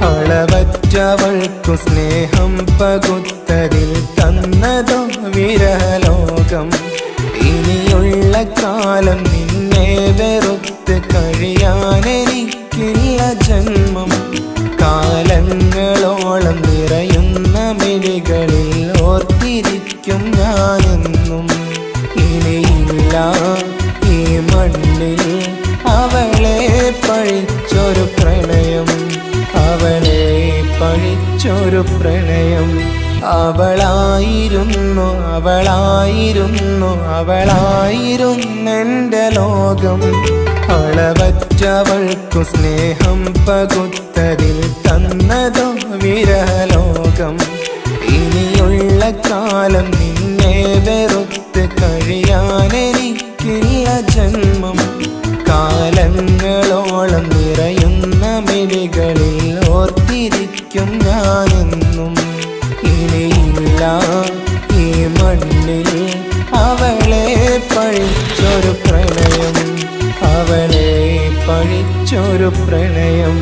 അളവറ്റവൾക്കു സ്നേഹം പകുത്തതിൽ തന്നതോ വിരഹലോകം. ഇനിയുള്ള കാലം നിന്നെ വെറുത്ത് കഴിയാനെനിക്കില്ല ജന്മം. കാലങ്ങളോളം നിറയുന്ന മിഴികളിൽ ഓർത്തിരിക്കും ഞാനെന്നും. ഇനിയില്ല ഈ മണ്ണിൽ അവളെ പഴിച്ചൊരു പ്രണയം. അവളെ പഴിച്ചൊരു പ്രണയം. അവളായിരുന്നു അവളായിരുന്നു അവളായിരുന്നെന്റെ ലോകം. അളവറ്റവൾക്കു സ്നേഹം പകുത്തതിൽ തന്നതോ വിരഹലോകം. ഇനിയുള്ള കാലം നിന്നെ വെറുത്ത് കഴിയാനെനിക്കില്ല ജന്മം. കാലങ്ങളോളം നിറയുന്ന മിഴികളിൽ ഓർത്തിരിക്കും ഞാനെന്നും. ഇനിയില്ല ഈ മണ്ണിൽ അവളെ പഴിച്ചൊരു പ്രണയം. അവളെ പഴിച്ചൊരു പ്രണയം.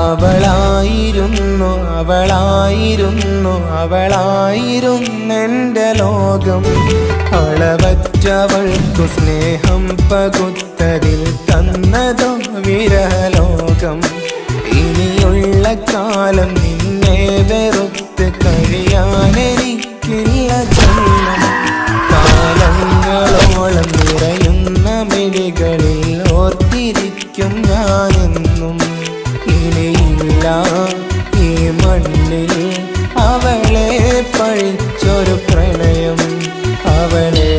അവളായിരുന്നു അവളായിരുന്നു അവളായിരുന്നെന്റെ ലോകം. അളവറ്റവൾക്കു സ്നേഹം പകുത്തതിൽ തന്നതോ വിരഹലോകം. ഇനിയുള്ള കാലം നിന്നെ വെറുത്ത് കഴിയാനെനിക്കില്ല ജന്മം. കാലങ്ങളോളം നിറയുന്ന മിഴികളിൽ ഓർത്തിരിക്കും ഞാനെന്നും. ഇനിയില്ല ഈ മണ്ണിൽ അവളെ പഴിച്ചൊരു പ്രണയം. അവളെ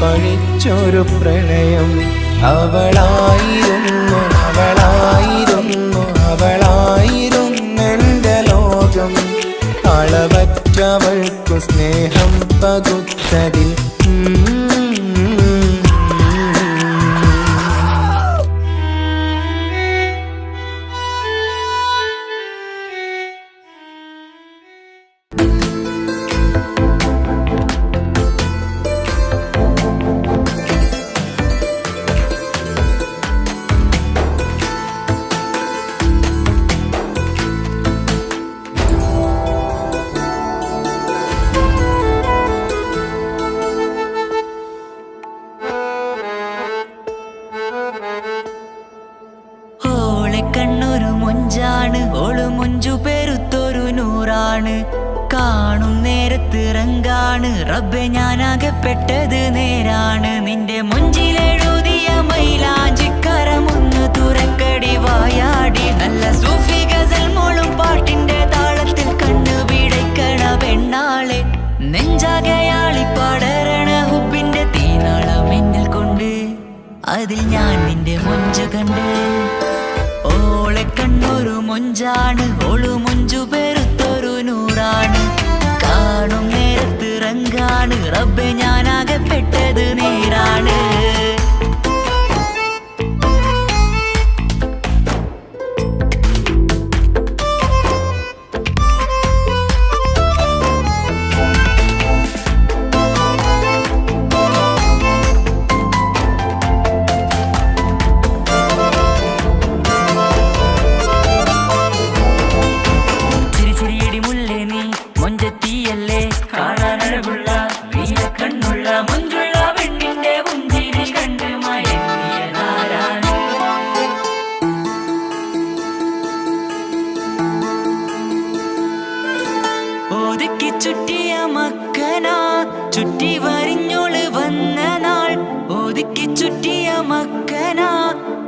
പഴിച്ചൊരു പ്രണയം. അവളായിരുന്നു അവളായിരുന്നു അവളായിരുന്നെന്റെ ലോകം. അളവറ്റവൾക്കു നമുക്കു സ്നേഹം പകുത്തതിൽ കണ്ണൊരു മൊഞ്ചാണ് ഓള് മൊഞ്ചു പെരുത്തൊരു നൂറാണ് കാണും നേരത്ത് റങ്കാണ് റബ്ബെ ഞാനാകപ്പെട്ടത് നേരാണ് നിന്റെ മൊഞ്ചിലെഴുതിയ മൈലാഞ്ചിക്കരമൊന്ന് തുറക്കടി വായാടി നല്ല സൂഫി ഗസൽ മോളും പാട്ടിന്റെ താളത്തിൽ കണ്ണു പിടയ്ക്കണ പെണ്ണാളെ നെഞ്ചാകയാളി പടരണ ഹുബിന്റെ തീനാളം എന്നിൽ കൊണ്ട് അതിൽ ഞാൻ നിന്റെ മൊഞ്ചു കണ്ട് ഓളെ കണ്ണൊരു മൊഞ്ചാണ് ഓളു മൊഞ്ചു പെരുത്തൊരു നൂറാണ് കാണും നേരത്ത് റങ്കാണ് റബ്ബെ ഞാനാകപ്പെട്ടത് നേരാണ് ഒതുക്കി ചുറ്റിയ മക്കനാ ചുറ്റി വരിഞ്ഞോള് വന്ന നാൾ ഒതുക്കി ചുറ്റിയ മക്കനാ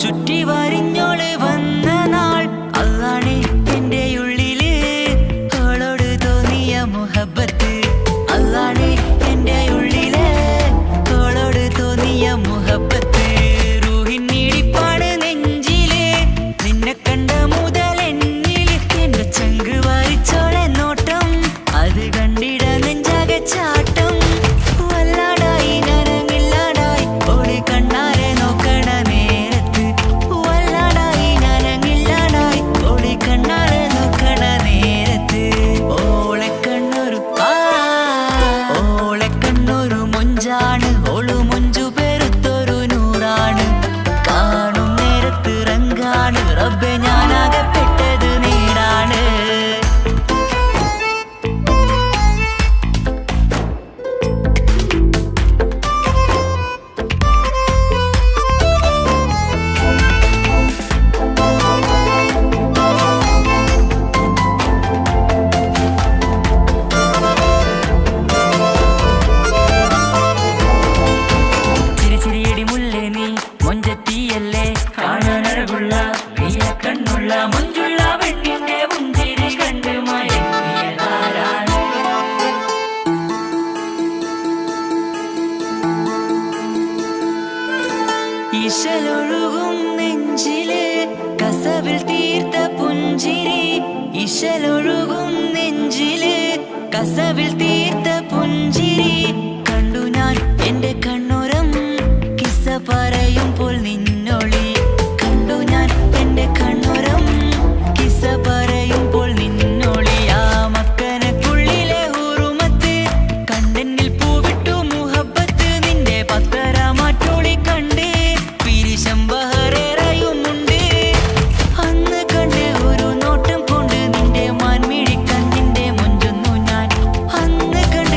ചുറ്റി വരിഞ്ഞോള് വന്ന നാൾ അല്ലാണേ എന്റെ ഉള്ളില് അവളോട് തോന്നിയ മുഹബത്ത് അല്ലാണേ എന്റെ ഉള്ളില് അവളോട് തോന്നിയ മുഹബത്ത് റൂഹിന്നിടിപ്പാണ് നെഞ്ചില് നിന്നെ കണ്ട മുതൽ എന്നില് എന്റെ ചങ്ക് വാരിച്ചോളെ നോട്ടം അത് കണ്ടിട നെഞ്ചാകെ ചാട്ടം വല്ലാടായി നനങ്ങില്ലാടായി ഓടി കണ്ണാരെ നോക്കണ നേരത്ത് വല്ലാടായി നനങ്ങില്ലാടായി ഓടി കണ്ണാരെ നോക്കണ നേരത്ത് ഓളെ കണ്ണൊരു മൊഞ്ചാണ് ഓളു മൊഞ്ചു പെരുത്തൊരു നൂറാണ് കാണും നേരത്ത് റങ്കാണ് റബ്ബെ ഞാനാകപ്പെട്ടത് നേരാണ് ചിരിച്ചിരിയടി മുല്ലേ നീ മൊഞ്ചത്തിയല്ലേ കാണാനഴകുള്ള നീയ കണ്ണുള്ള മൊഞ്ചുള്ള പെണ്ണിന്റെ പുഞ്ചിരി കണ്ട് മയങ്ങിയതാരാണ് ഇശലൊഴുകും നെഞ്ചില് കസവിൽ തീർത്ത പുഞ്ചിരി ഇശലൊഴുകും നെഞ്ചില് കസവിൽ തീർത്ത പുഞ്ചിരി കണ്ടു ഞാൻ എന്റെ കണ്ണുരം കിസ്സ പറയുമ്പോൾ നിന്നൊളി കണ്ടു ഞാൻ എന്റെ കണ്ണുരം കിസ്സ പറയുമ്പോൾ നിന്നൊളി ആ മക്കനക്കുള്ളിലെ ഹുറുമത്ത് കണ്ണെന്നിൽ പൂവിട്ടു മുഹബത്ത് നിന്റെ പത്തര മാറ്റോളി കണ്ട് പിരിശം ബഹറേറയുമുണ്ട് അന്ന് കണ്ട് ഒരു നോട്ടം കൊണ്ട് നിന്റെ മാൻമിഴി കണ്ണിന്റെ മൊഞ്ചൊന്നു ഞാൻ അന്ന് കണ്ട്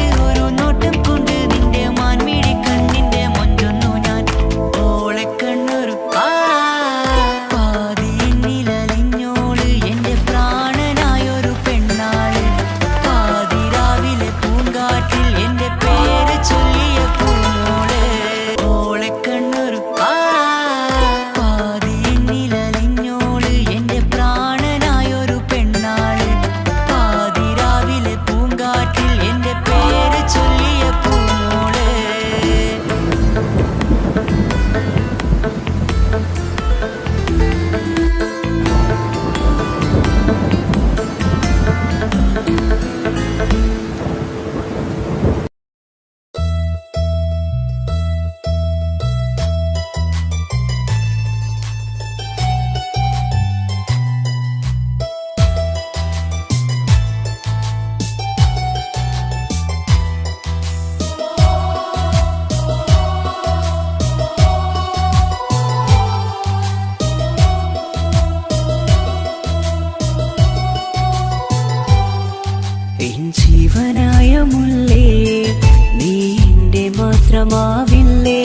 മാത്രമാവില്ലേ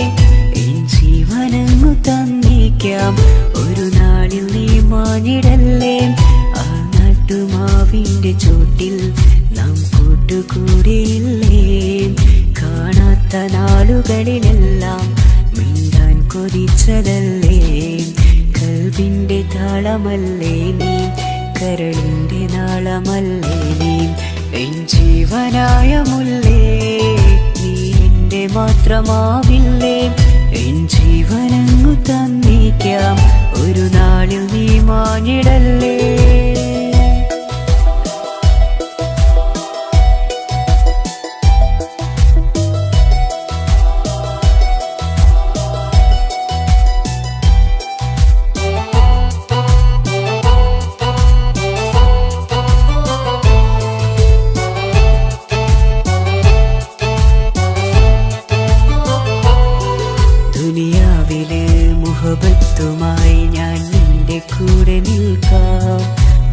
എൻ ജീവനങ്ങു തന്നേക്കാം ഒരു നാളിൽ നീ മാഞ്ഞിടല്ലേ ആ നാട്ടുമാവിന്റെ ചോട്ടിൽ നാം കൂട്ടുകൂടിയില്ലേ കാണാത്ത നാളുകളിലെല്ലാം മിണ്ടാൻ കൊതിച്ചതല്ലേ കൽവിന്റെ താളമല്ലേ നീ കരളിന്റെ നാളമല്ലേ നീ എൻ ജീവനായ മുല്ലേ നീ എന്റെ മാത്രമാവില്ലേ എൻ ജീവനങ്ങു തന്നേക്കാം ഒരു നാളിൽ നീ മാഞ്ഞിടല്ലേ മുഹബത്തുമായി ഞാൻ നിന്റെ കൂടെ നിൽക്കാം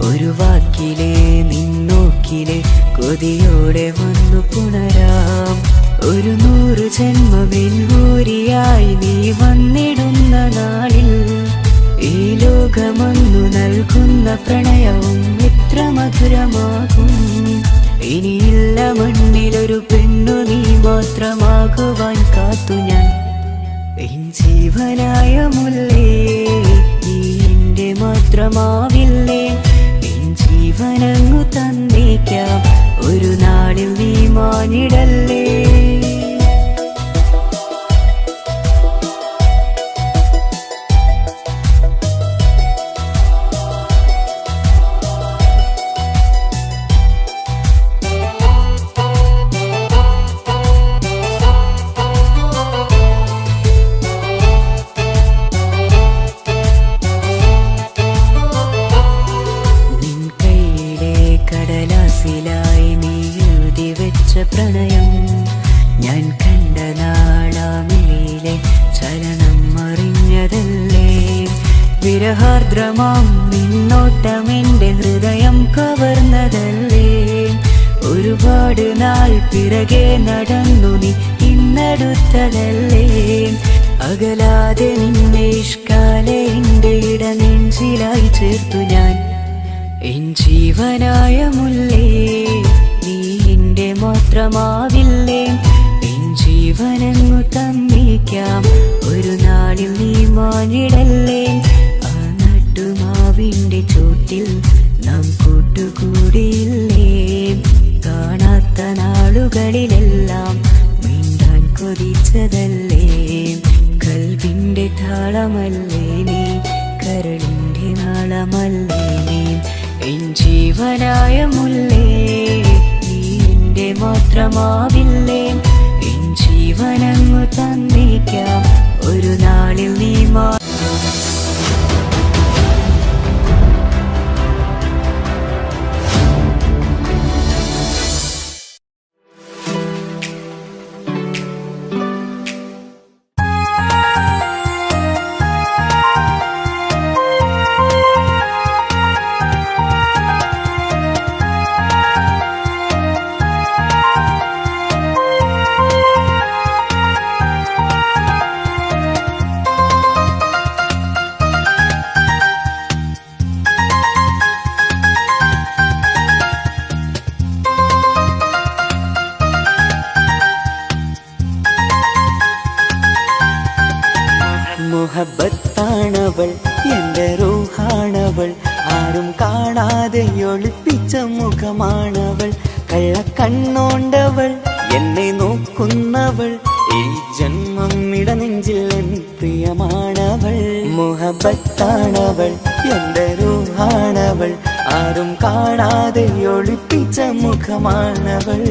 ഒരു വാക്കിലെ നിന്നോക്കിലെ കൊതിയോടെ വന്നു പുണരാം ഒരു 100 ജന്മമെൻഹൂരിയായി നീ വന്നിടുന്ന നാളിൽ ഈ ലോകമൊന്നു നൽകുന്ന പ്രണയവും എത്ര മധുരമാകും ഇനിയില്ല മണ്ണിലൊരു പെണ്ണു നീ മാത്രമാകുവാൻ കാത്തു ഞാൻ എൻ ജീവനായ മുല്ലേ നീ എന്റെ മാത്രമാവില്ലേ എൻ ജീവനങ്ങു തന്നേക്കാം ഒരു നാളിൽ നീ മാഞ്ഞിടല്ലേ പ്രണയം ഞാൻ കണ്ട നാളാമിലെ ചലനം അറിഞ്ഞതല്ലേ വിരഹാർദ്രമാം നിന്നോട്ടമെന്റെ ഹൃദയം കവർന്നതല്ലേ ഒരുപാട് നാൾ പിറകെ നടന്നു നീ ഇന്നടുത്തതല്ലേ അകലാതെ നിന്നെ ഇഷ്കാലെ എന്റെ ഇടനെഞ്ചിലായി ചേർത്തു ഞാൻ എൻ ജീവനായ മുല്ലേ നീ എന്റെ മാത്രമാവില്ലേ എൻ ജീവനങ്ങു തന്നേക്കാം ഒരു നാളിൽ നീ മാഞ്ഞിടല്ലേ ആ നാട്ടുമാവിന്റെ ചോട്ടിൽ നാം കൂട്ടുകൂടിയില്ലേ കാണാത്ത നാളുകളിലെല്ലാം മിണ്ടാൻ കൊതിച്ചതല്ലേ കൽവിന്റെ താളമല്ലേ നീ കരളിന്റെ നാളമല്ലേ നീ എൻ ജീവനായ മുല്ലേ നീ എന്റെ മാത്രമാവില്ലേ എൻ ജീവനങ്ങു തന്നേക്കാം ഒരു നാളിൽ നീ മുഹബത്താണവൾ എന്റെ റൂഹാണവൾ ആരും കാണാതെ ഒളിപ്പിച്ച മുഖമാണവൾ കള്ളക്കണ്ണോണ്ടവൾ എന്നെ നോക്കുന്നവൾ ഈ ജന്മം ഇടനെഞ്ചിൽ എൻ പ്രിയമാണവൾ മുഹബത്താണവൾ എന്റെ റൂഹാണവൾ ആരും കാണാതെ ഒളിപ്പിച്ച മുഖമാണവൾ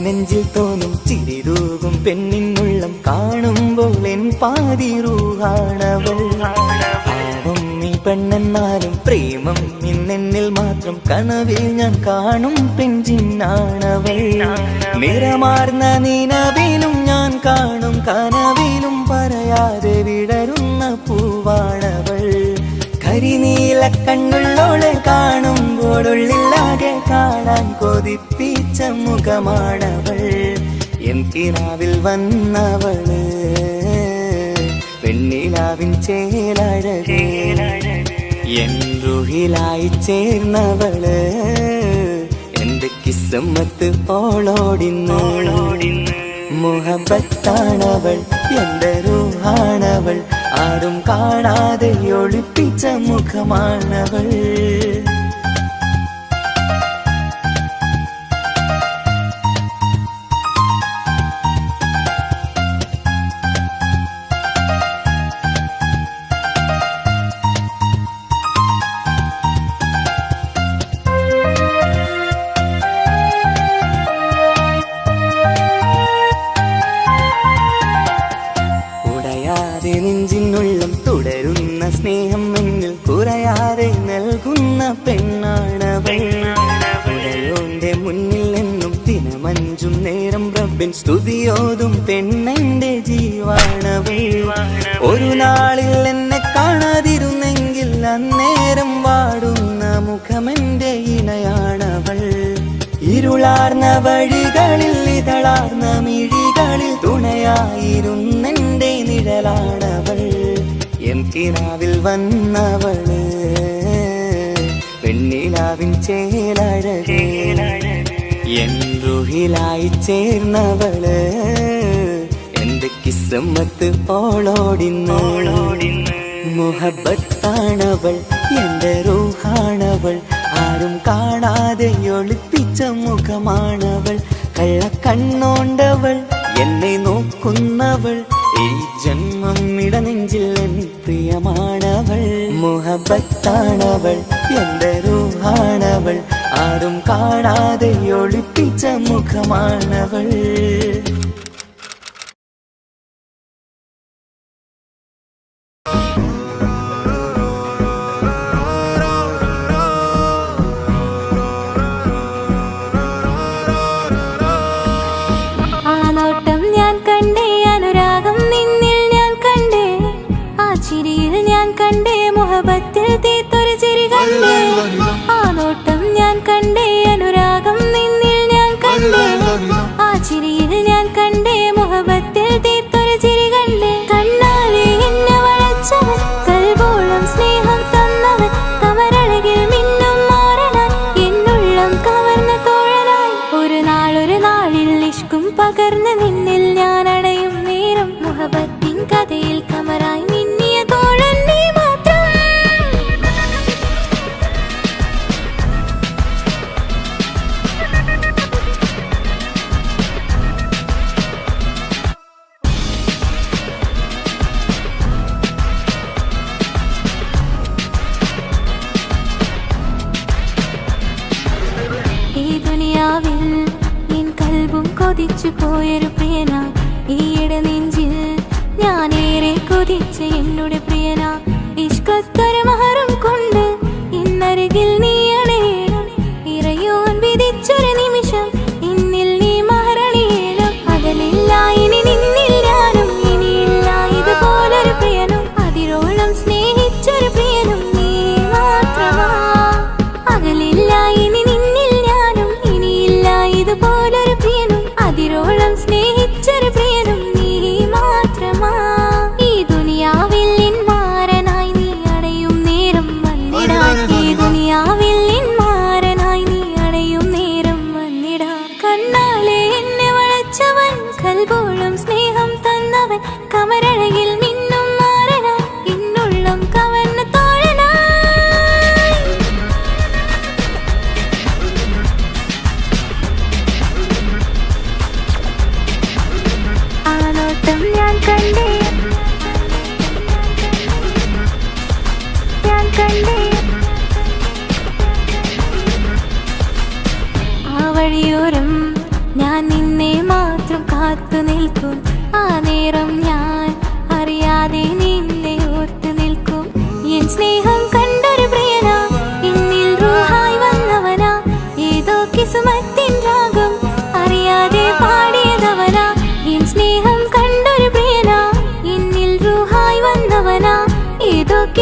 നെഞ്ചിൽ തോന്നും ചിരിതൂകും പെണ്ണിനുള്ളം കാണുമ്പോൾ എൻ പാതി റൂഹാണവൾ പാവം നീ വന്നാലും പ്രേമം ഇന്നെന്നിൽ മാത്രം കനവിൽ ഞാൻ കാണും പെഞ്ചിന്നാണവൾ നിറമാർന്ന നിലവിലും ഞാൻ കാണും കനവിലും പറയാതെ വിടരുന്ന പൂവാണവൾ കരിനീല കണ്ണുള്ളോളെ കാണുമ്പോഴുള്ളിലാകെ കാണാൻ കൊതിപ്പിച്ച മുഖമാണവൾ എൻ കിനാവിൽ വന്നവള് പെണ്ണിലാവിൻ ചേലഴകേ എൻ റുഹിലായി ചേർന്നവള് എന്റെ കിസ്മത്ത് ഓളോടിന്ന് മുഹബത്താണവൾ എന്റെ റൂഹാണവൾ ആരും കാണാതെ ഒളിപ്പിച്ച മുഖമാണവൾ നെഞ്ചിനുള്ളം തുടരുന്ന സ്നേഹം എന്നിൽ കുറയാതെ നൽകുന്ന പെണ്ണാണവൾ ഉടയോന്റെ മുന്നിൽ എന്നും ദിനമഞ്ചും നേരം റബ്ബിൻ സ്തുതിയോതും പെണ്ണെന്റെ ജീവാണവൾ ഒരു നാളിൽ എന്നെ കാണാതിരുന്നെങ്കിൽ അന്നേരം വാടുന്ന മുഖമെന്റെ ഇണയാണവൾ ഇരുളാർന്ന വഴികളിൽ ഇതളാർന്ന മിഴികളിൽ തുണയായിരുന്നെന്റെ നിഴലാണവൾ എൻ കിനാവിൽ വന്നവള് പെണ്ണിലാവിൻ ചേലഴകേ എൻ റുഹിലായി ചേർന്നവള് എന്റെ കിസ്മത്ത് ഓളോടിന്ന് മുഹബത്താണവൾ എന്റെ റൂഹാണവൾ ആരും കാണാതെ ഒളിപ്പിച്ച മുഖമാണവൾ കള്ളക്കണ്ണോണ്ടവൾ എന്നെ നോക്കുന്നവൾ ഈ ജന്മം ഇടനെഞ്ചിൽ എൻ പ്രിയമാണവൾ മുഹബത്താണവൾ എന്റെ റൂഹാണവൾ ആരും കാണാതെ ഒളിപ്പിച്ച മുഖമാണവൾ മുഹബത്തിൽ തീർത്തൊരു ചിരി കണ്ടേ ആ നോട്ടം ഞാൻ കണ്ടേ അനുരാഗം നിന്നിൽ ഞാൻ കണ്ടേ ആ ചിരിയിൽ ഞാൻ കണ്ടേ മുഹബത്തിൽ തീർത്തൊരു ചിരി കണ്ടേ കണ്ണാലെ എന്നെ വളച്ചവൻ കൽബോളം സ്നേഹം തന്നവൻ കമരഴകിൽ മിന്നും മാറനാൻ എന്നുള്ളം കവർന്ന തോഴനായി ഒരു നാളിൽ ഇഷ്കും പകർന്ന് നിന്നിൽ ഞാൻ അടയും നേരം മുഹബത്തിൻ കഥയിൽ കമറായി മിന്നിയ തോഴൻ നീ മാത്രം എൻ കൽബും കൊതിച്ചു പോയൊരു പ്രിയന ഈയിടെ നെഞ്ചിൽ ഞാനേറെ കൊതിച്ച എന്നോട് പ്രിയന ഇഷ്കത്തൊരു മഹറും കൊണ്ട് ഇന്നരികിൽ നീ അണയണം ഇറയോൻ വിധിച്ചൊരു നിമിഷം ഇന്നിൽ നീ മഹറണിയണം അകലില്ല ഇനി നിന്നിൽ ഞാനും ഇനിയില്ല ഇതുപോലൊരു പ്രിയനും അതിരോളം സ്നേഹിച്ചൊരു പ്രിയനും നീ മാത്രമാ അകലില്ല ഇനി നിന്നിൽ ഞാനും ഇനിയില്ല ഇതുപോലൊരു പ്രിയനും അതിരോളം സ്നേഹിച്ചൊരു പ്രിയനും നീ മാത്രമാ ഈ ദുനിയാവിൽ എൻ മാരനായി നീ അടയും നേരം വന്നിടാൻ ഈ ദുനിയാവിൽ എൻ മാരനായി നീ അടയും നേരം വന്നിടാൻ കണ്ണാലെ എന്നെ വളച്ചവൻ കൽബോളം സ്നേഹം തന്നവൻ കമരഴകിൽ മിന്നും മാറനാൻ എന്നുള്ളം കവർന്ന തോഴനായി ഞാൻ കണ്ടേ ആ വഴിയോരം ഞാൻ നിന്നെ മാത്രം കാത്തു നിൽക്കും ആ നേരം ഞാൻ അറിയാതെ നിന്നെ ഓർത്തു നിൽക്കും എൻ സ്നേഹം കണ്ടൊരു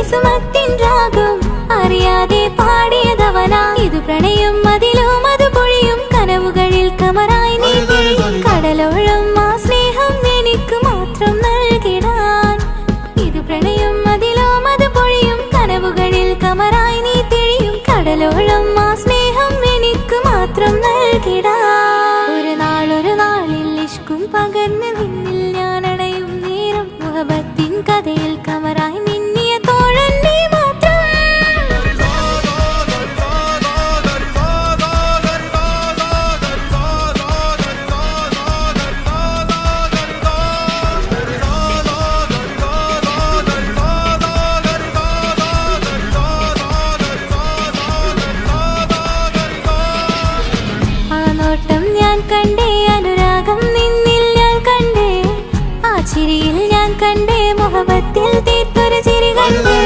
കിസുമത്തിൻ രാഗം അറിയാതെ പാടിയതവനാ ഇത് പ്രണയം അതിലും അത് പൊഴിയും കനവുകളിൽ കമറായി നീ കടലോളം ആ സ്നേഹം എനിക്ക് മാത്രം നൽകിടാൻ ഇത് പ്രണയം അതിലും അത് പൊഴിയും കനവുകളിൽ കമറായി നീ തെളിയും കടലോളം ആ സ്നേഹം എനിക്ക് മാത്രം നൽകിടാൻ ഒരു നാളിൽ ഇഷ്കും പകർന്ന് നിന്നിൽ ഞാൻ അണയും നേരം മുഹബത്തിൻ കഥയിൽ കമറായി നിന്നിയ തോഴൻ നീ മാത്രം ആ നോട്ടം ഞാൻ കണ്ടേ അനുരാഗം നിന്നിൽ ഞാൻ കണ്ടേ ആ ചിരിയിൽ ഞാൻ കണ്ടേ മുഹബത്തിൽ തീർത്തൊരു ചിരി കണ്ടേ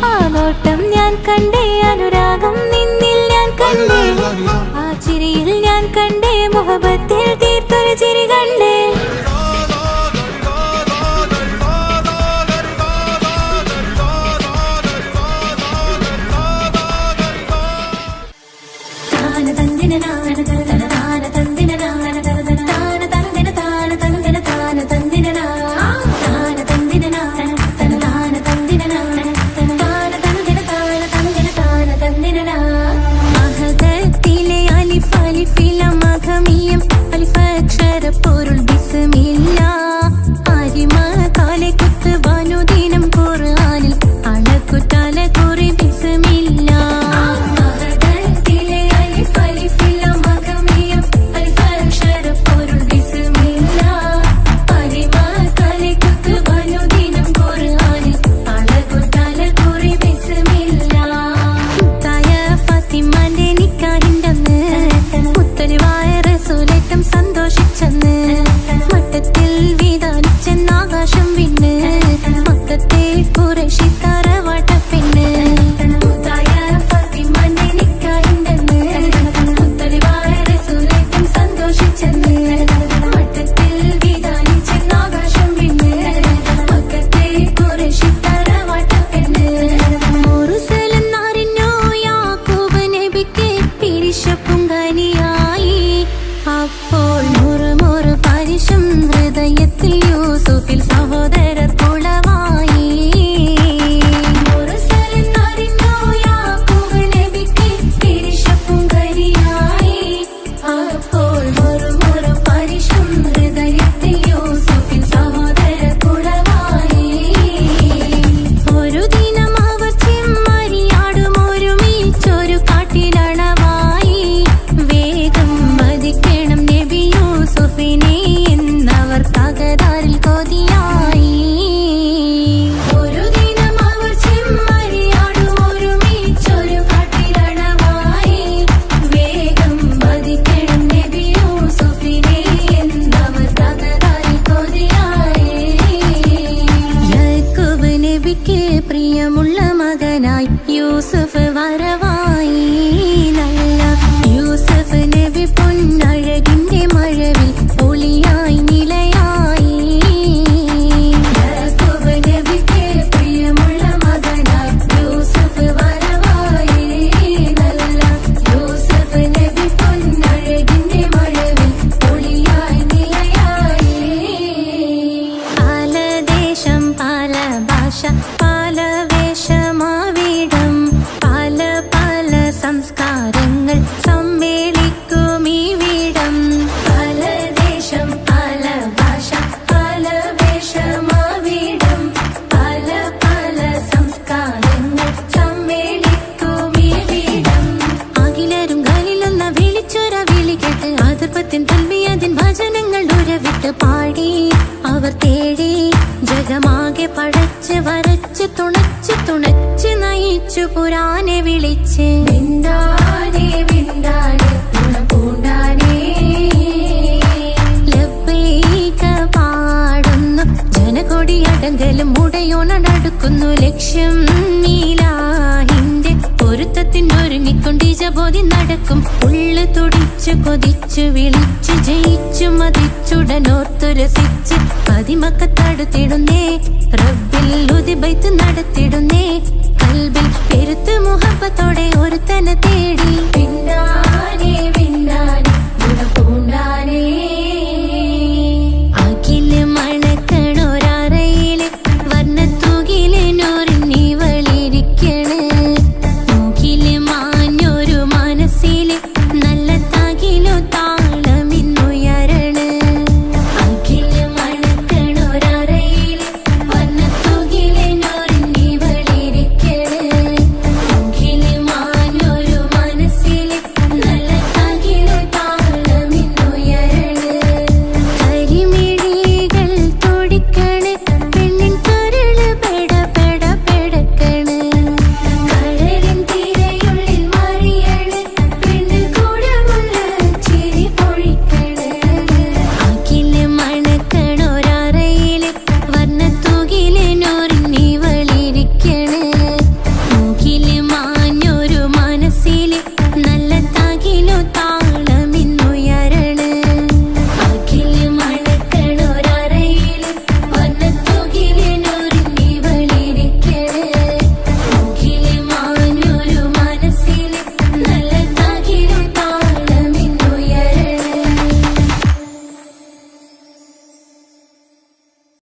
ആ നോട്ടം ഞാൻ കണ്ടേ അനുരാഗം നിന്നിൽ ഞാൻ കണ്ടേ ആ ചിരിയിൽ ഞാൻ കണ്ടേ മുഹബത്തിൽ തീർത്തൊരു ചിരി കണ്ടേ അഹദത്തിലെ അലിഫ് അലിഫില മഖമിയം അലിഫക്ഷര പൊരുൾ ബിസ്മില്ല അരിമ കാലെ കുത്ത് വനുദിനം ഖുർആനിൽ അളക്കുതല കുറി ബിസ്മില്ല അഹദത്തിലെ അലിഫ് അലിഫില മഖമിയം അലിഫക്ഷര പൊരുൾ ബിസ്മില്ല അരിമ കാലെ കുത്ത് വനുദിനം ഖുർആനിൽ അളക്കുതല കുറി ബിസ്മില്ല തായ ഫാത്തിമാന്റെ നിക്കാഹിന്റന്ന് മുത്തലിവായ റസൂലേറ്റം സന്തോഷിച്ചെന്ന് മട്ടത്തിൽ വീതാലിച്ചെന്ന് ആകാശം വിണ്ണ് മക്കത്തെ ഖുറൈശി തറവാട്ടപ്പെണ്ണ് തായ ഫാത്തിമാന്റെ നിക്കാഹിന്റന്ന് മുത്തലിവായ റസൂലേറ്റം സന്തോഷിച്ചെന്ന് മട്ടത്തിൽ വീതാലിച്ചെന്ന് ആകാശം വിണ്ണ് മക്കത്തെ ഖുറൈശി തറവാട്ടപ്പെണ്ണ് മുറുസലെന്നറിഞ്ഞു യാക്കൂബ് നബിക്ക് പിരിശപ്പുങ്കനിയായി അപ്പോൾ മുറുമുറു പരിശം ഹൃദയത്തിൽ യൂസുഫിൽ സഹോദരർ കുളവായി മുറുസലെന്നറിഞ്ഞു യാക്കൂബ് നബിക്ക് പിരിശപ്പുങ്കനിയായി അപ്പോൾ മുറുമുറു പരിശം ഹൃദയത്തിൽ യൂസുഫിൽ സഹോദരർ കുളവായി ഒരു ദിനം അവർ ചെമ്മരിയാടും ഒരുമിച്ചൊരു കാട്ടിലണവായി വേഗം വധിക്കണം നബി യൂസുഫിനെ എന്നവർ തകരാറിൽ കൊതിയായി ഒരു ദിനം അവർ ചെമ്മരിയാടും ഒരുമിച്ചൊരു കാട്ടിലണവായി വേഗം വധിക്കണം നബി യൂസുഫിനെ എന്നവർ തകരാറിൽ കൊതിയായി യാക്കൂബ് നബിക്ക് പ്രിയമുള്ള മകനായി യൂസുഫ് വരവായി നല്ല യൂസുഫ് നബി പൊന്നഴകിന്റെ മഴവിൽ ഒളിയായി നിലയായി യാക്കൂബ് നബിക്ക് പ്രിയമുള്ള മകനായി യൂസുഫ് വരവായി നല്ല യൂസുഫ് നബി പൊന്നഴകിന്റെ മഴവിൽ ഒളിയായി നിലയായി പല ദേശം പല ഭാഷ പല വേഷമാവിടം പല പല സംസ്കാരങ്ങൾ സമ്മേളിക്കും ഈ വീടം പല ദേശം പല ഭാഷ പല വേഷമാവിടം പല പല സംസ്കാരങ്ങൾ സമ്മേളിക്കും ഈ വീടം അഖിലരും കളിലൊന്ന വിളിച്ചൊര വിളി കേട്ട് ആദർപ്പത്തിൻ തൽവിയതിൻ വചനങ്ങൾ ഉരവിട്ട് പാടി അവർ തേടി ജഗമാകെ പടച്ച് വരച്ച് തുണച്ച് നയിച്ചു പുരാനെ വിളിച്ച് വിന്ദാനെ വിന്ദാനെ പൂണ്ടാനേ ലബ്ബൈക പാടുന്നു ജനകൊടിയടങ്കലും ഉടയോണടുക്കുന്നു ലക്ഷ്യം നീലാഹിന്റെ പൊരുത്തത്തിനൊരുങ്ങിക്കൊണ്ടിജ മോദി നടക്കും. ഉള്ളു തുടിച്ചു കൊതിച്ചു വിളിച്ചു ജയിച്ചു മതിച്ചുടനോർത്തു രസിച്ച് പതിമക്കത്തടുത്തിടുന്നേ. റബ്ബിൽ ഉദിബൈത്ത് നടത്തിടുന്നേ. കൽബിൽ പെരുത്ത് മുഹബത്തോടെ ഒരുത്തനെ തേടി